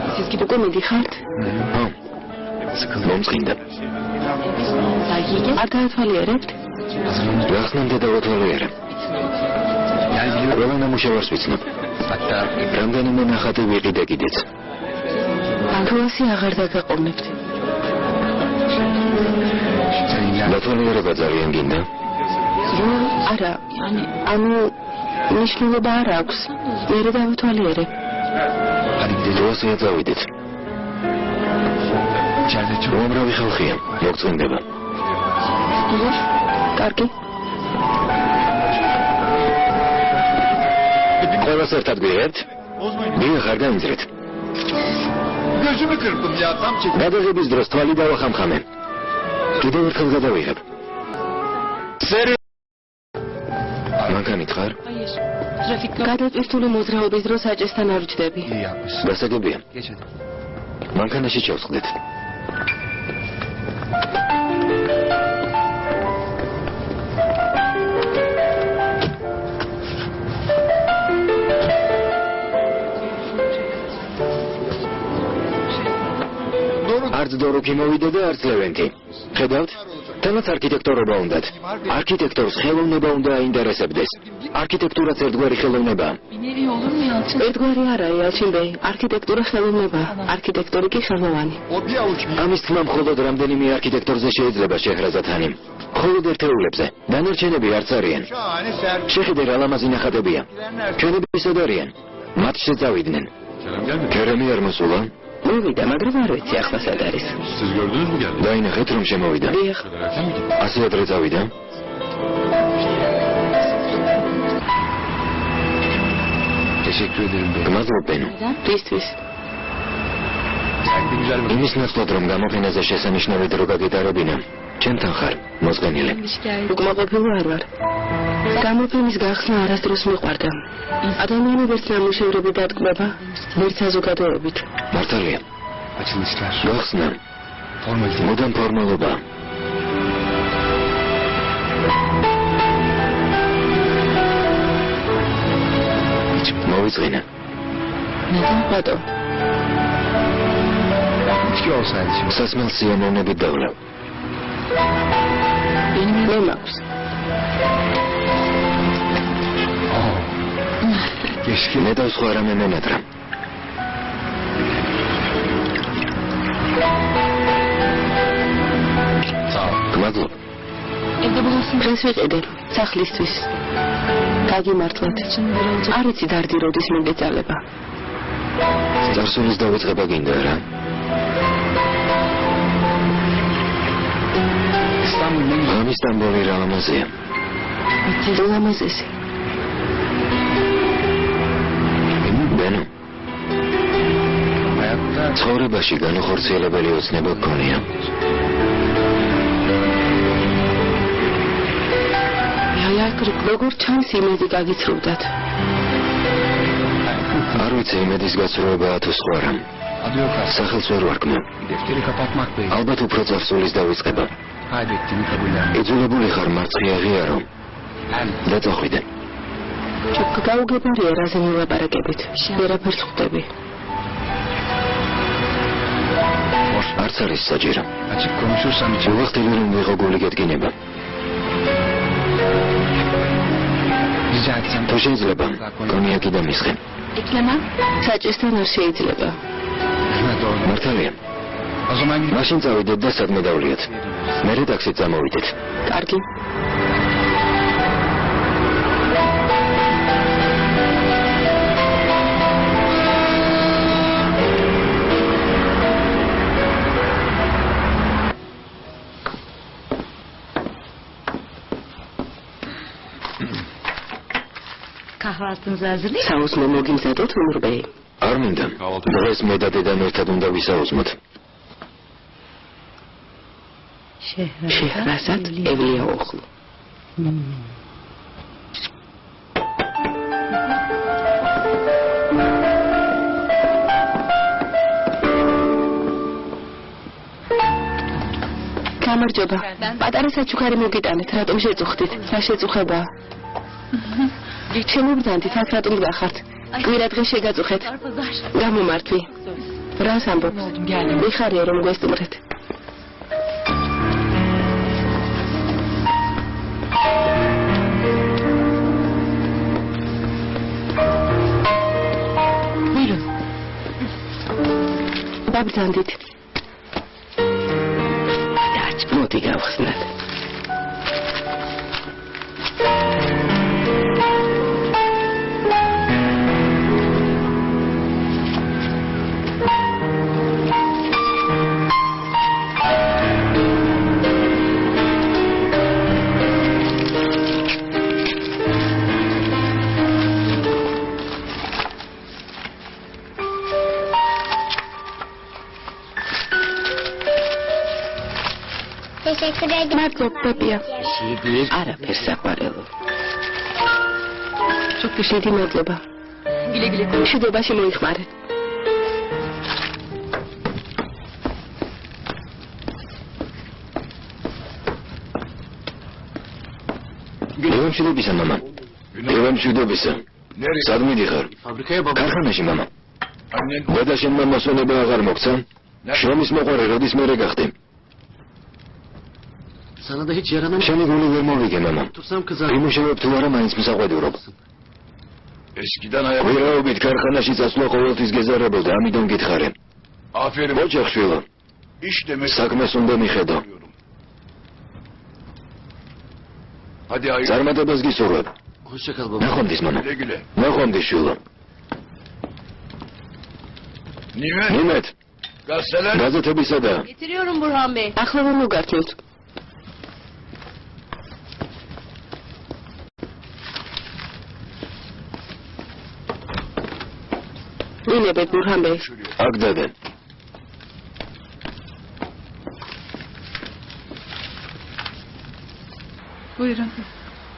S2: εσείς კიდევ უკვე მიდიხართ?
S1: მომწყინდა.
S2: არ დაათვალიერებთ?
S1: გახსნამდე დავათვალიერე. ყველა ნამუშევარს ვიცნობ. რამდენიმე ნახატი ვიყიდე კიდეც.
S2: თუ ასე აღარ დაგაყოვნებთ.
S1: დათვალიერება ძალიან გინდა?
S2: არა, ანუ მნიშვნელობა არ აქვს. მერე დავათვალიერე.
S1: თუ ასეა წავიდეთ. უამრავი ხალხია, მოგწონდება.
S2: კარგი.
S1: ყველას ერთად გვიღებთ? დიახ, არ გამიძრეთ. გადაღების დროს თვალი დავახამხამე. კიდევ ერთხელ გადავიღებ. მანქანით ხარ?
S2: გადატვირთული მოძრაობის დროს საჭესთან არ ვჯდები.
S1: გასაგებია. მანქანაში ჩავსხდეთ. არც დოროფი მოვიდა და არც ლევენტი. ხედავთ? თანაც არქიტექტორობა უნდათ. არქიტექტორს ხელოვნება უნდა აინტერესებდეს. არქიტექტურაც ერთგვარი ხელოვნებაა.
S2: ერთგვარი არაა, ელჩინ ბეი. არქიტექტურა ხელოვნებაა. არქიტექტორი კი ხელოვანი.
S1: ამის თმა მხოლოდ რამდენიმე არქიტექტორზე შეიძლება შეჰრაზათანი. მხოლოდ ერთეულებზე. დანარჩენები არც არიან. შეხედე რა ლამაზი ნახატებია. ჩვენები ისოდ არიან. მათ შეწავიდნენ. კერემი არ მოსულა?
S2: მოვიდა, მაგრამ არ ვიცი ახლა სად არის.
S1: დაინახეთ რომ შემოვიდა.
S2: დიახ.
S1: ასე ადრე წავიდა? გმადლობ ბენო.
S2: რისთვის?
S1: იმის ნაცვლად რომ გამოფენაზე შესანიშნავი დრო გაგეტარებინა. ჩემთან ხარ, მოსგანილი.
S2: უკმაყოფილო არ ვარ. გამოფენის გახსნა არასდროს მიყვარდა. ადამიანი ვერც ნამუშევრები დატკბება, ვერც საზოგადოებით.
S1: მართალია. გახსნა. მოდამ ფორმალობა. მოვიწყინა.
S2: ბატო.
S1: სასმელს სიამოვნებით დავლევ.
S2: მე მაქვს.
S1: მე და სხვა რამე მენატრა. გმადლობ.
S2: დღეს ვიყიდე სახლისთვის. გაგიმართლეთ. არ იცი დარდი როდის მიგეწალება.
S1: წარსულის დავიწყება გინდა რა? ამის სტამბოლი რა ლამაზია.
S2: ლამაზესი.
S1: ბენო. ცხოვრებაში განუხორციელებელი ოცნება გქონია.
S2: როგორ ჩანს იმედი გაგიცრუვდათ?
S1: არ ვიცი იმედის გაცრუებაა თუ სხვა რამ. სახელს ვერ ვარქმევ. ალბათ უფრო წარსულის დავიწყება. იძულებული ხარ მარცხი აღიარო. და წახვიდე.
S2: გაუგებარია რაზე მილაპარაკებით. ვერაფერს ხვდები.
S1: არც არის საჭირო. უახტილი რომ ვიღო გული გედგინება. თუ შეიძლება, კონიაკი დამისხენ.
S2: ეკლემა, საჭესთან არ შეიძლება.
S1: მართალია. მაშინ წავიდეთ და სადმე დავლიოთ. მერე ტაქსით წამოვიდეთ.
S2: კარგი. საუზმე მოგიმზადოთ უმრბეი.
S1: არ მინდა. დღეს მე და დედამ ერთად უნდა ვისაუზმოთ.
S2: შეჰრაზად ევლია ოხლუ. გამარჯობა. პატარა საჩუქარი მოგიტანეთ, რატომ შეწუხდით? რა შეწუხებაა? შემობრძანდით, აქ რატომ გახართ? კვირა დღეს შეგაწუხეთ. გამომართვი. რას ამბობთ? მიხარია რომ გვესტუმრეთ. დაბრძანდით. მოდი გავხსნათ. მადლობ, პეპია. არაფერს საყვარელო. დიდი მადლობა. მშვიდობაში მოიხმარე.
S1: მშვიდობისა, მამა. მშვიდობისა. სად მიდიხარ? ქარხანაში, მამა. დედა შენმა მოსვენება აღარ მოგცა? შრომის მოყვარე როდის მერე გახდი? შენი გული ვერ მოვიგე, მამა. იმუშავებ თუ არა მაინც მსაყვედურობ. ვირაობით ქარხანაში წასვლა ყოველთვის გეზარებოდა, ამიტომ გითხარე. ოჯახშვილო, საქმეს უნდა მიხედო. წარმატებას გისურვებ. ნახვამდის, მამა. ნახვამდის, შვილო. ნიმეთ. გაზეთებისა და
S2: ახლა ვერ მოგართმევთ. ინებეთ ბურჰანბე.
S1: აქ დადე.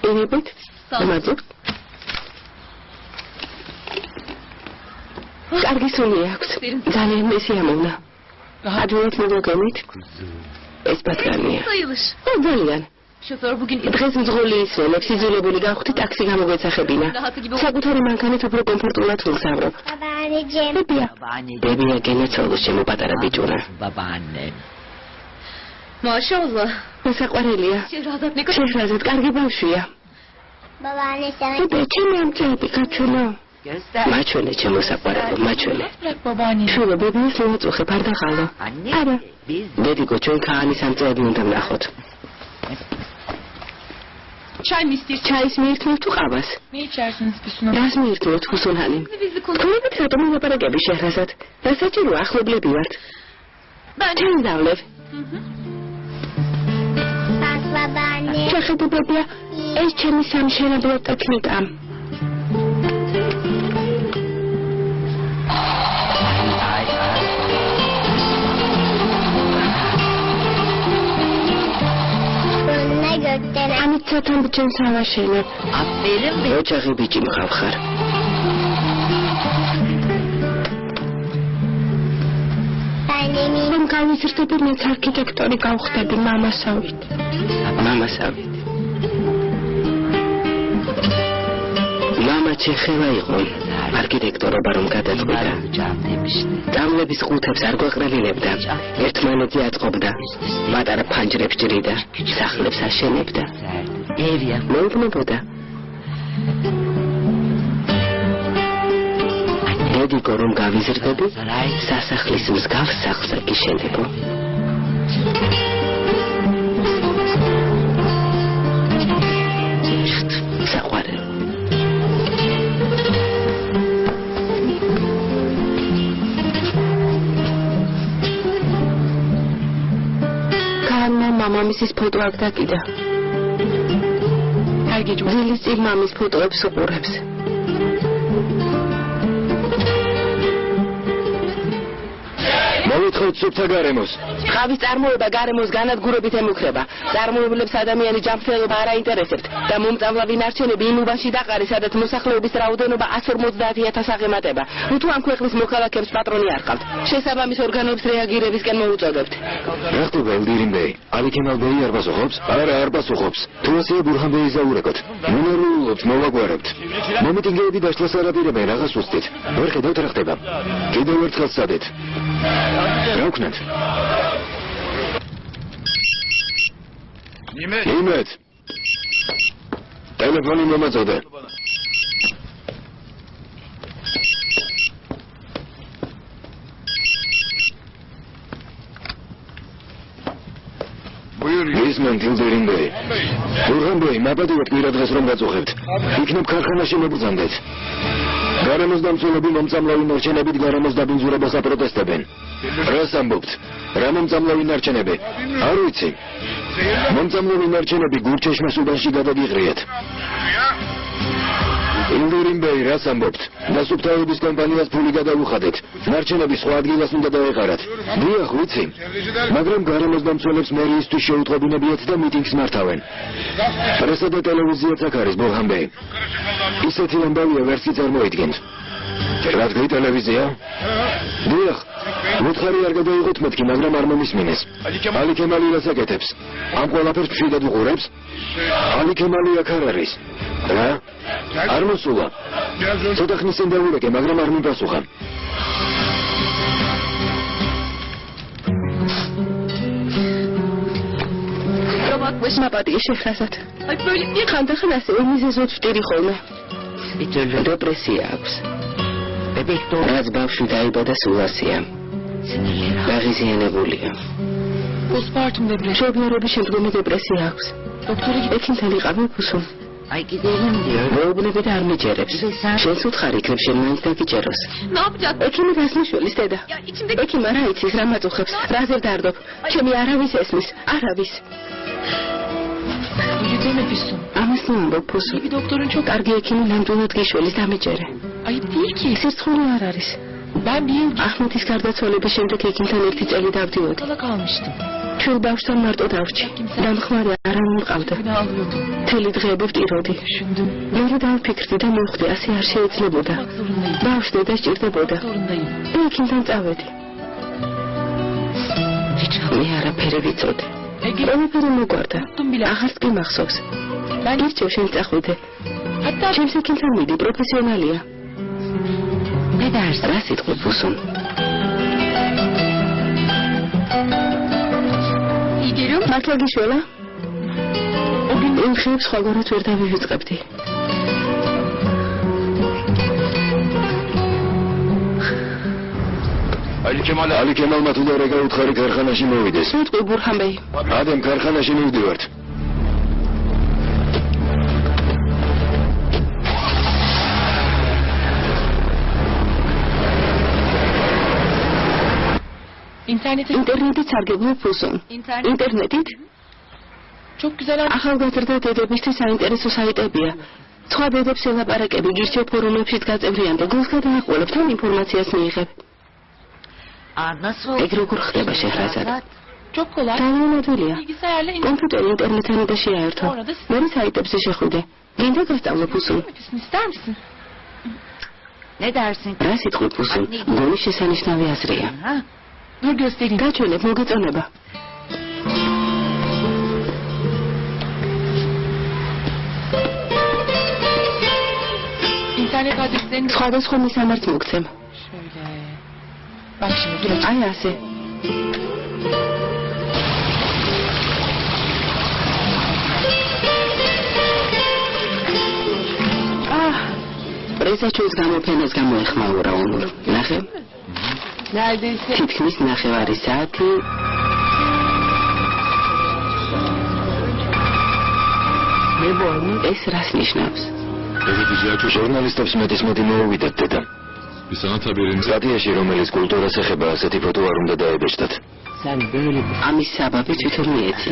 S2: ინებეთ. მადლობთ. კარგი სუნი აქვს. ძალიან მესი ამოვნა. ადვილად მოგოგენით. ეს ბატკანია. ძალიან. დღეს მძღოლი ისვენებს, იძულებული გავხდი ტაქსი გამოგვეცახებინა. საკუთარი მანქანით უფრო კომფორტულად ვგზავნებ. ბებია გენაცვალოს ჩემო პატარა ბიჭუნა.
S7: მაშაალლა.
S2: მოსაყვარელია. შეჰრაზად კარგი ბავშვია.
S6: ბაბანე
S2: ჩემი ამწები გაჩვენა. მაჩვენე ჩემო საყვარელო, მაჩვენე.
S4: ბაბანი.
S2: შვილო, ბებიას მოვაწუხებ, არ დაღალო. არა. დედიკო, ჩვენ ქაანის ამწევები უნდა ვნახოთ.
S4: Çay mı istiyorsun?
S2: ჩაის მიირთმევ თუ ყავას?
S4: Ne içersiniz Füsun Hanım?
S2: რას მიირთმევთ ფუსუნანი? თქვენებით რატომ ვილაპარაკები შეჰრაზად? დასაჭირო ახლობლები ვართ. ჩვენ დავლევ.
S6: ბაბანი.
S2: შეხედებებია, ეს ჩემი სამშენებლო ტექნიკა. ამით ცოტამ ბიჭებს ავაშენებ. ოჯახი ბიჭი მყავხარ. რომ გავიზრდები, მეც არქიტექტორი გავხდები მამასავით. მამასავით. მამა ჩეხევა იყო. არქიტექტორობა რომ გადაწყვიტა. დამლების ყუთებს არ გვაყრელებდა. ერთმანეთზე აწყობდა. პატარა ფანჯრებს ჭრიდა. სახლებს აშენებდა. მეუბნებოდა. დედიკო რომ გავიზრდები, სასახლის მსგავს სახლს აგიშენებო. საყვარელო. მამამისის ფოტო აქ დაკიდა. კარგი ჯო. ძილის წინ მამის ფოტოებს უყურებს.
S1: მოვითხოთ სუფთა გარემოს.
S2: ხავის წარმოება გარემოს განადგურებით ემუქრება. წარმოებლებს ადამიანის ჯანმრთელობა არ აინტერესებთ და მომწამლავი ნარჩენები იმ უბანში დაყარი, სადაც მოსახლეობის რაოდენობა 150,000 აღემატება. თუ ამ ქვეყნის მოქალაქეებს პატრონი არ ყავთ, შესაბამის ორგანოებს რეაგირებისკენ მოუწოდებთ.
S1: რა ხდება ელდირინ ბეი? ალიქემალ ბეი არ პასუხობს? არა, არ პასუხობს. თუ ასეა ბურჰან ბეის აურეკოთ. მონერულობთ, მოვაგვარებთ. მომიტინგეები დაშლას არ აპირებენ რაღაც უსტით. ვერ ხედავთ რა ხდება. კიდევ ერთხელ სცადეთ. რა ვქნათ? იმეთ. ტელეფონი მომაწოდე. ისმენთ ილდერინ ბეი. ბურჰან ბეი, მაპატივეთ კვირა დღეს რომ გაწუხებთ. იქნებ ქარხანაში მოგბრძანდეთ. გარემოს დამცველები მომწამლავი ნარჩენებით გარემოს დაბინძურებას აპროტესტებენ. რას ამბობთ? რა მომწამლავი ნარჩენები? არ ვიცი. მომწამლავი ნარჩენები გურჩეშმეს უბანში გადაგიყრიეთ. ილდერინ ბეი, რას ამბობთ? დასუფთავების კომპანიას ფული გადავუხადეთ. ნარჩენები სხვა ადგილას უნდა დაეყარათ. დიახ, ვიცი. მაგრამ გარემოს დამცველებს მერიისთვის შეუტყობინებიათ და მიტინგს მართავენ. პრესა და ტელევიზიაც აქ არის, ბურჰან ბეი. ისეთი ამბავია ვერსი წარმოიდგენთ. რა თქვი ტელევიზია? დიახ. მოთხარი არ გადაიღოთ მეთქი, მაგრამ არ მომისმინეს. ალი ქემალი რას აკეთებს? ამ ყველაფერს მშვიდად უყურებს? ალი ქემალი აქ არ არის. რა? არ მოსულა. ცოტა ხნის წინ დავურეკე, მაგრამ არ მიპასუხა. მაპატიე შეჰრაზად. ხანდახან ასევე მიზეზოდ ვტირი ხოლმე. დეპრესია აქვს. რაც ბავშვი დაიბადა სულასია. დაღიზიანებულია.
S4: Postpartum depression.
S2: შეგნერების შემდგომი დეპრესია აქვს.
S4: დოქტორი
S2: ექიმთან იყავი ფუსუნ. მეუბნები და არ მიჯერებს. შენს უთხარ იქნებ შენ მაინც დაგიჯეროს. ექიმი გასნიშვილის დედა. ექიმა რა იცის, რა მაწუხებს, რაზე დარდობ. ჩემი არავის ესმის, არავის. ამას ნამბობ ფუსუნ.
S4: დოქტორი ჩო
S2: კარგი ექიმი ნამდვილად გიშველის დამეჯერე.
S4: აი ბიჭი,
S2: სირცხული არ არის. აჰმეთის გარდაცვალების შემდეგ ექიმთან ერთი წელი დავდიოდი. ჩვენ ბავშვთან მარტო დავრჩი. დამხმარე არავინ მყავდა. მთელი დღეები ვტიროდი. მერე დავფიქრდი და მოვხვდი, ასე არ შეიძლებოდა. ბავშვი და სჭირდებოდა. ექიმთან წავედი. მე არაფერი ვიცოდი. ყველაფერი მოგვარდა. აღარც კი მახსოვს. გირჩევ შენ წახვიდე. ჩემს ექიმთან მიდი, პროფესიონალია. მე რა სიტყვი ფუსუნ. მართლა გიშველა? იმ ხებს სხვაგორად ვერ დავივიწყებდი.
S1: ალი კემალმა თუ და რა გაუთხარი ქარხანაში მოვიდეს.
S2: სიტყვი ბურჰანბეი.
S1: ადემ ქარხანაში მივდივართ.
S2: ინტერნეტით სარგებლობ ფულსონ. ინტერნეტით?
S4: Çok güzel.
S2: ახალგაზრდა დედებისთვის საინტერესო საიტებია. სხვა დედებს ელაპარაკები გირჩევ ფორუმებშიც გაწევრიან და გულს გადააყოლებ თან ინფორმაციას მიიღებ. ეგ როგორ ხდება შეჰრაზად?
S4: Çok kolay.
S2: დაუნადვილია.
S4: Bilgisayarla
S2: კომპიუტერი ინტერნეტთან და შეაერთო. მე საიტებზე შეხვიდე. გინდა გასწავლო ფულსონ?
S4: ister misin?
S5: Ne dersin?
S2: რა სიტყვი ფულსონ? გოლის შესანიშნავი აზრია.
S4: Dur göstereyim.
S2: გაჩვენებ მოგეწონება.
S4: İnternet adreslerini de...
S2: სხვადასხვა მისამართს მოგცემ.
S4: Şöyle. Bak şimdi dur.
S2: აი ასე. პრეზაჩოს გამოფენას გამოეხმაურა ონურ. ნახე.
S5: Neredeyse.
S2: თითქმის ნახევარი საათი.
S5: Ne bu oyun?
S2: ეს რას ნიშნავს?
S1: ჟურნალისტებს მეტისმეტი მოუვიდათ დედა.
S3: Sanathaberimiz
S1: სტატიაში, რომელიც კულტურას ეხება, ასეთი ფოტო არ უნდა დაებეჭდათ.
S5: Sen böyle bir
S2: ამის საბაბი თვითონ მიეცი.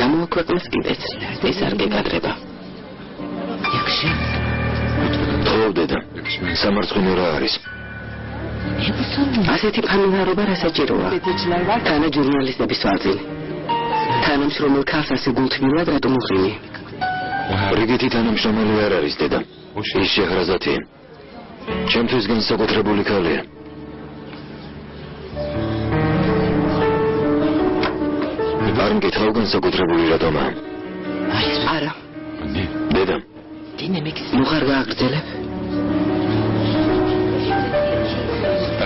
S2: გამოაქვეყნეს კიდეც. ეს არ გეკადრება.
S5: yakışır.
S1: ხო, დედა. სამარცხინო რა არის?
S5: Ne bu sorun?
S2: ასეთი ფანილარობა რასაჭიროა?
S5: Gazeteciler var.
S2: თანა ჟურნალისტების ვარწილი. თანამშრომელ ქალს ასე გულთბილად რატომ უღრინი?
S1: რიგითი თანამშრომელი არ არის დედა. ის შეჰრაზადია. ჩემთვის განსაკუთრებული ქალია. არ მკითხავ განსაკუთრებული რატომა?
S2: არა.
S1: დედა,
S5: Dinlemek istiyorum.
S2: ნუ ხარ გააგრძელებ?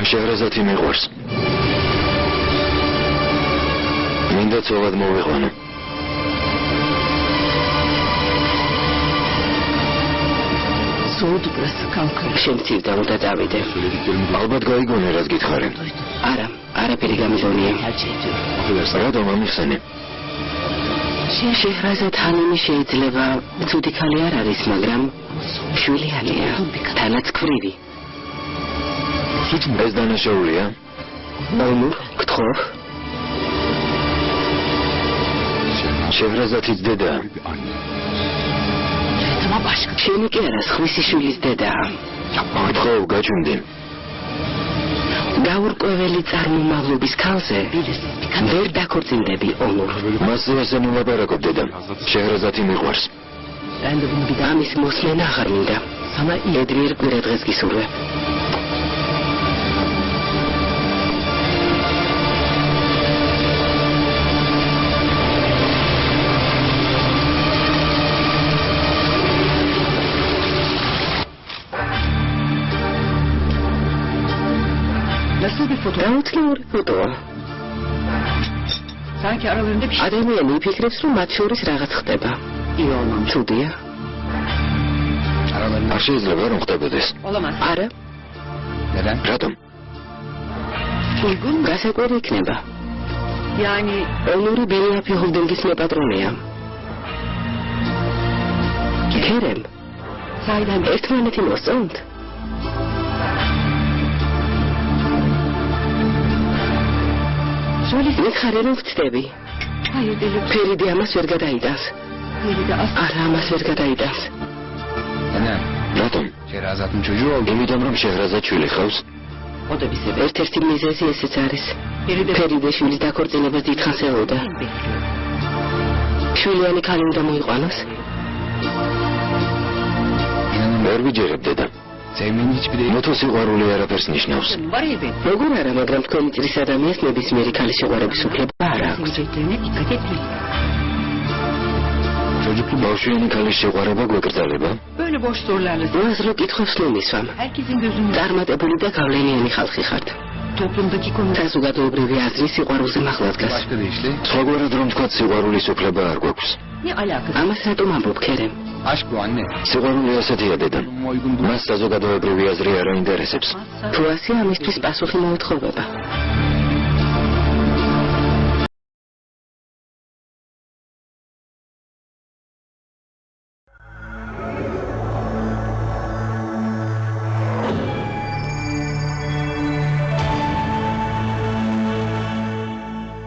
S1: შეჰრაზადი მიყვარს. მინდა ცოლად მოვიყვანო.
S5: Soğudu burası kalkın.
S2: შემცირდა უნდა წავიდე.
S1: ალბათ გაიგონე რაც გითხარი.
S2: არა, არაფერი გამიგონია.
S5: Tercih ediyorum.
S1: რატომ ამიხსენი?
S2: შეჰრაზად ჰანიმი შეიძლება ცუდი ქალი არ არის, მაგრამ შვილია. თანაც ქვრივი.
S1: ეს დანაშაულია?
S2: ონურ, გთხოვ.
S1: შეჰრაზადიც დედა.
S5: Ama başka.
S2: შენი კი არა, სხვისი შვილის დედაა.
S1: გთხოვ, გაჩვენდი.
S2: გაურკვეველი წარმომავლობის ქალზე ვერ დაქორწინდები ონურ.
S1: მასზე ასე მოლაპარაკობ დედა. შეჰრაზადი მიყვარს.
S5: Ben de bunu bir daha
S2: ამის მოსმენა აღარ მინდა.
S5: sana iyi.
S2: ედრიერ კვირადღეს გისურვებ.
S5: Nasıl bir fotoğraf?
S2: გაუცლიური ფოტოა.
S5: Sanki aralarında bir şey
S2: ადამიანი იფიქრებს, რომ მათ შორის რაღაც ხდება.
S5: iyi olmamış.
S2: ცუდია?
S1: არ შეიძლება რომ ხდებოდეს.
S5: Olamaz.
S2: არა,
S1: რატომ?
S5: Uygun mu?
S2: გასაკვირი იქნება.
S5: Yani
S2: ონური ბენიაფი ჰოლდინგის მეპატრონეა. ქერემ,
S5: sahiden
S2: ერთმანეთი მოსწონთ? მიხარი რომ ვწდები.
S5: hayır deli.
S2: ფერიდი ამას ვერ გადაიტანს.
S5: Deli de asla.
S2: არა, ამას ვერ გადაიტანს.
S1: რატომ?
S3: შეჰრაზადიმ çocuğu oldu.
S1: იმიტომ რომ შეჰრაზად შვილი ხავს.
S5: O da bir sebep.
S2: ერთ-ერთი მიზეზი ესეც არის.
S5: Feride
S2: ფერიდე შვილის დაქორწინებას დიდხანს ელოდა.
S5: bekliyor.
S2: შვილიანი ქალი უნდა მოიყვანოს.
S1: ვერ ვიჯერებ დედა.
S3: Sevmenin hiçbir değeri
S1: მოთო სიყვარული არაფერს ნიშნავს.
S5: Var elbette.
S2: როგორ არა, მაგრამ თქვენი წრის ადამიანს ნებისმიერი ქალის შეყვარების უფლება არ აქვს.
S5: Seveceklerine dikkat etmeli.
S1: Çocuklu bavშვიანი ქალის შეყვარება გვეკრძალება?
S5: Böyle boş sorularla
S2: უაზრო კითხვებს ნუ მისვამ.
S5: herkesin gözünde
S2: წარმატებული და გავლენიანი ხალხი ხართ.
S5: toplumdaki konu
S2: საზოგადოებრივი აზრი სიყვარულზე მაღლა დგას.
S3: başka deyişle
S1: სხვაგვარად რომ თქვა სიყვარულის უფლება არ გვაქვს.
S5: ne alakası?
S2: ამას რატომ ამბობ ქერემ?
S3: აშკო ანე
S1: სიყვარული ასეთია დედან. მას საზოგადოებრივი აზრი არ აინტერესებს.
S2: თუ ასე ამისთვის პასუხი მოეთხოვება.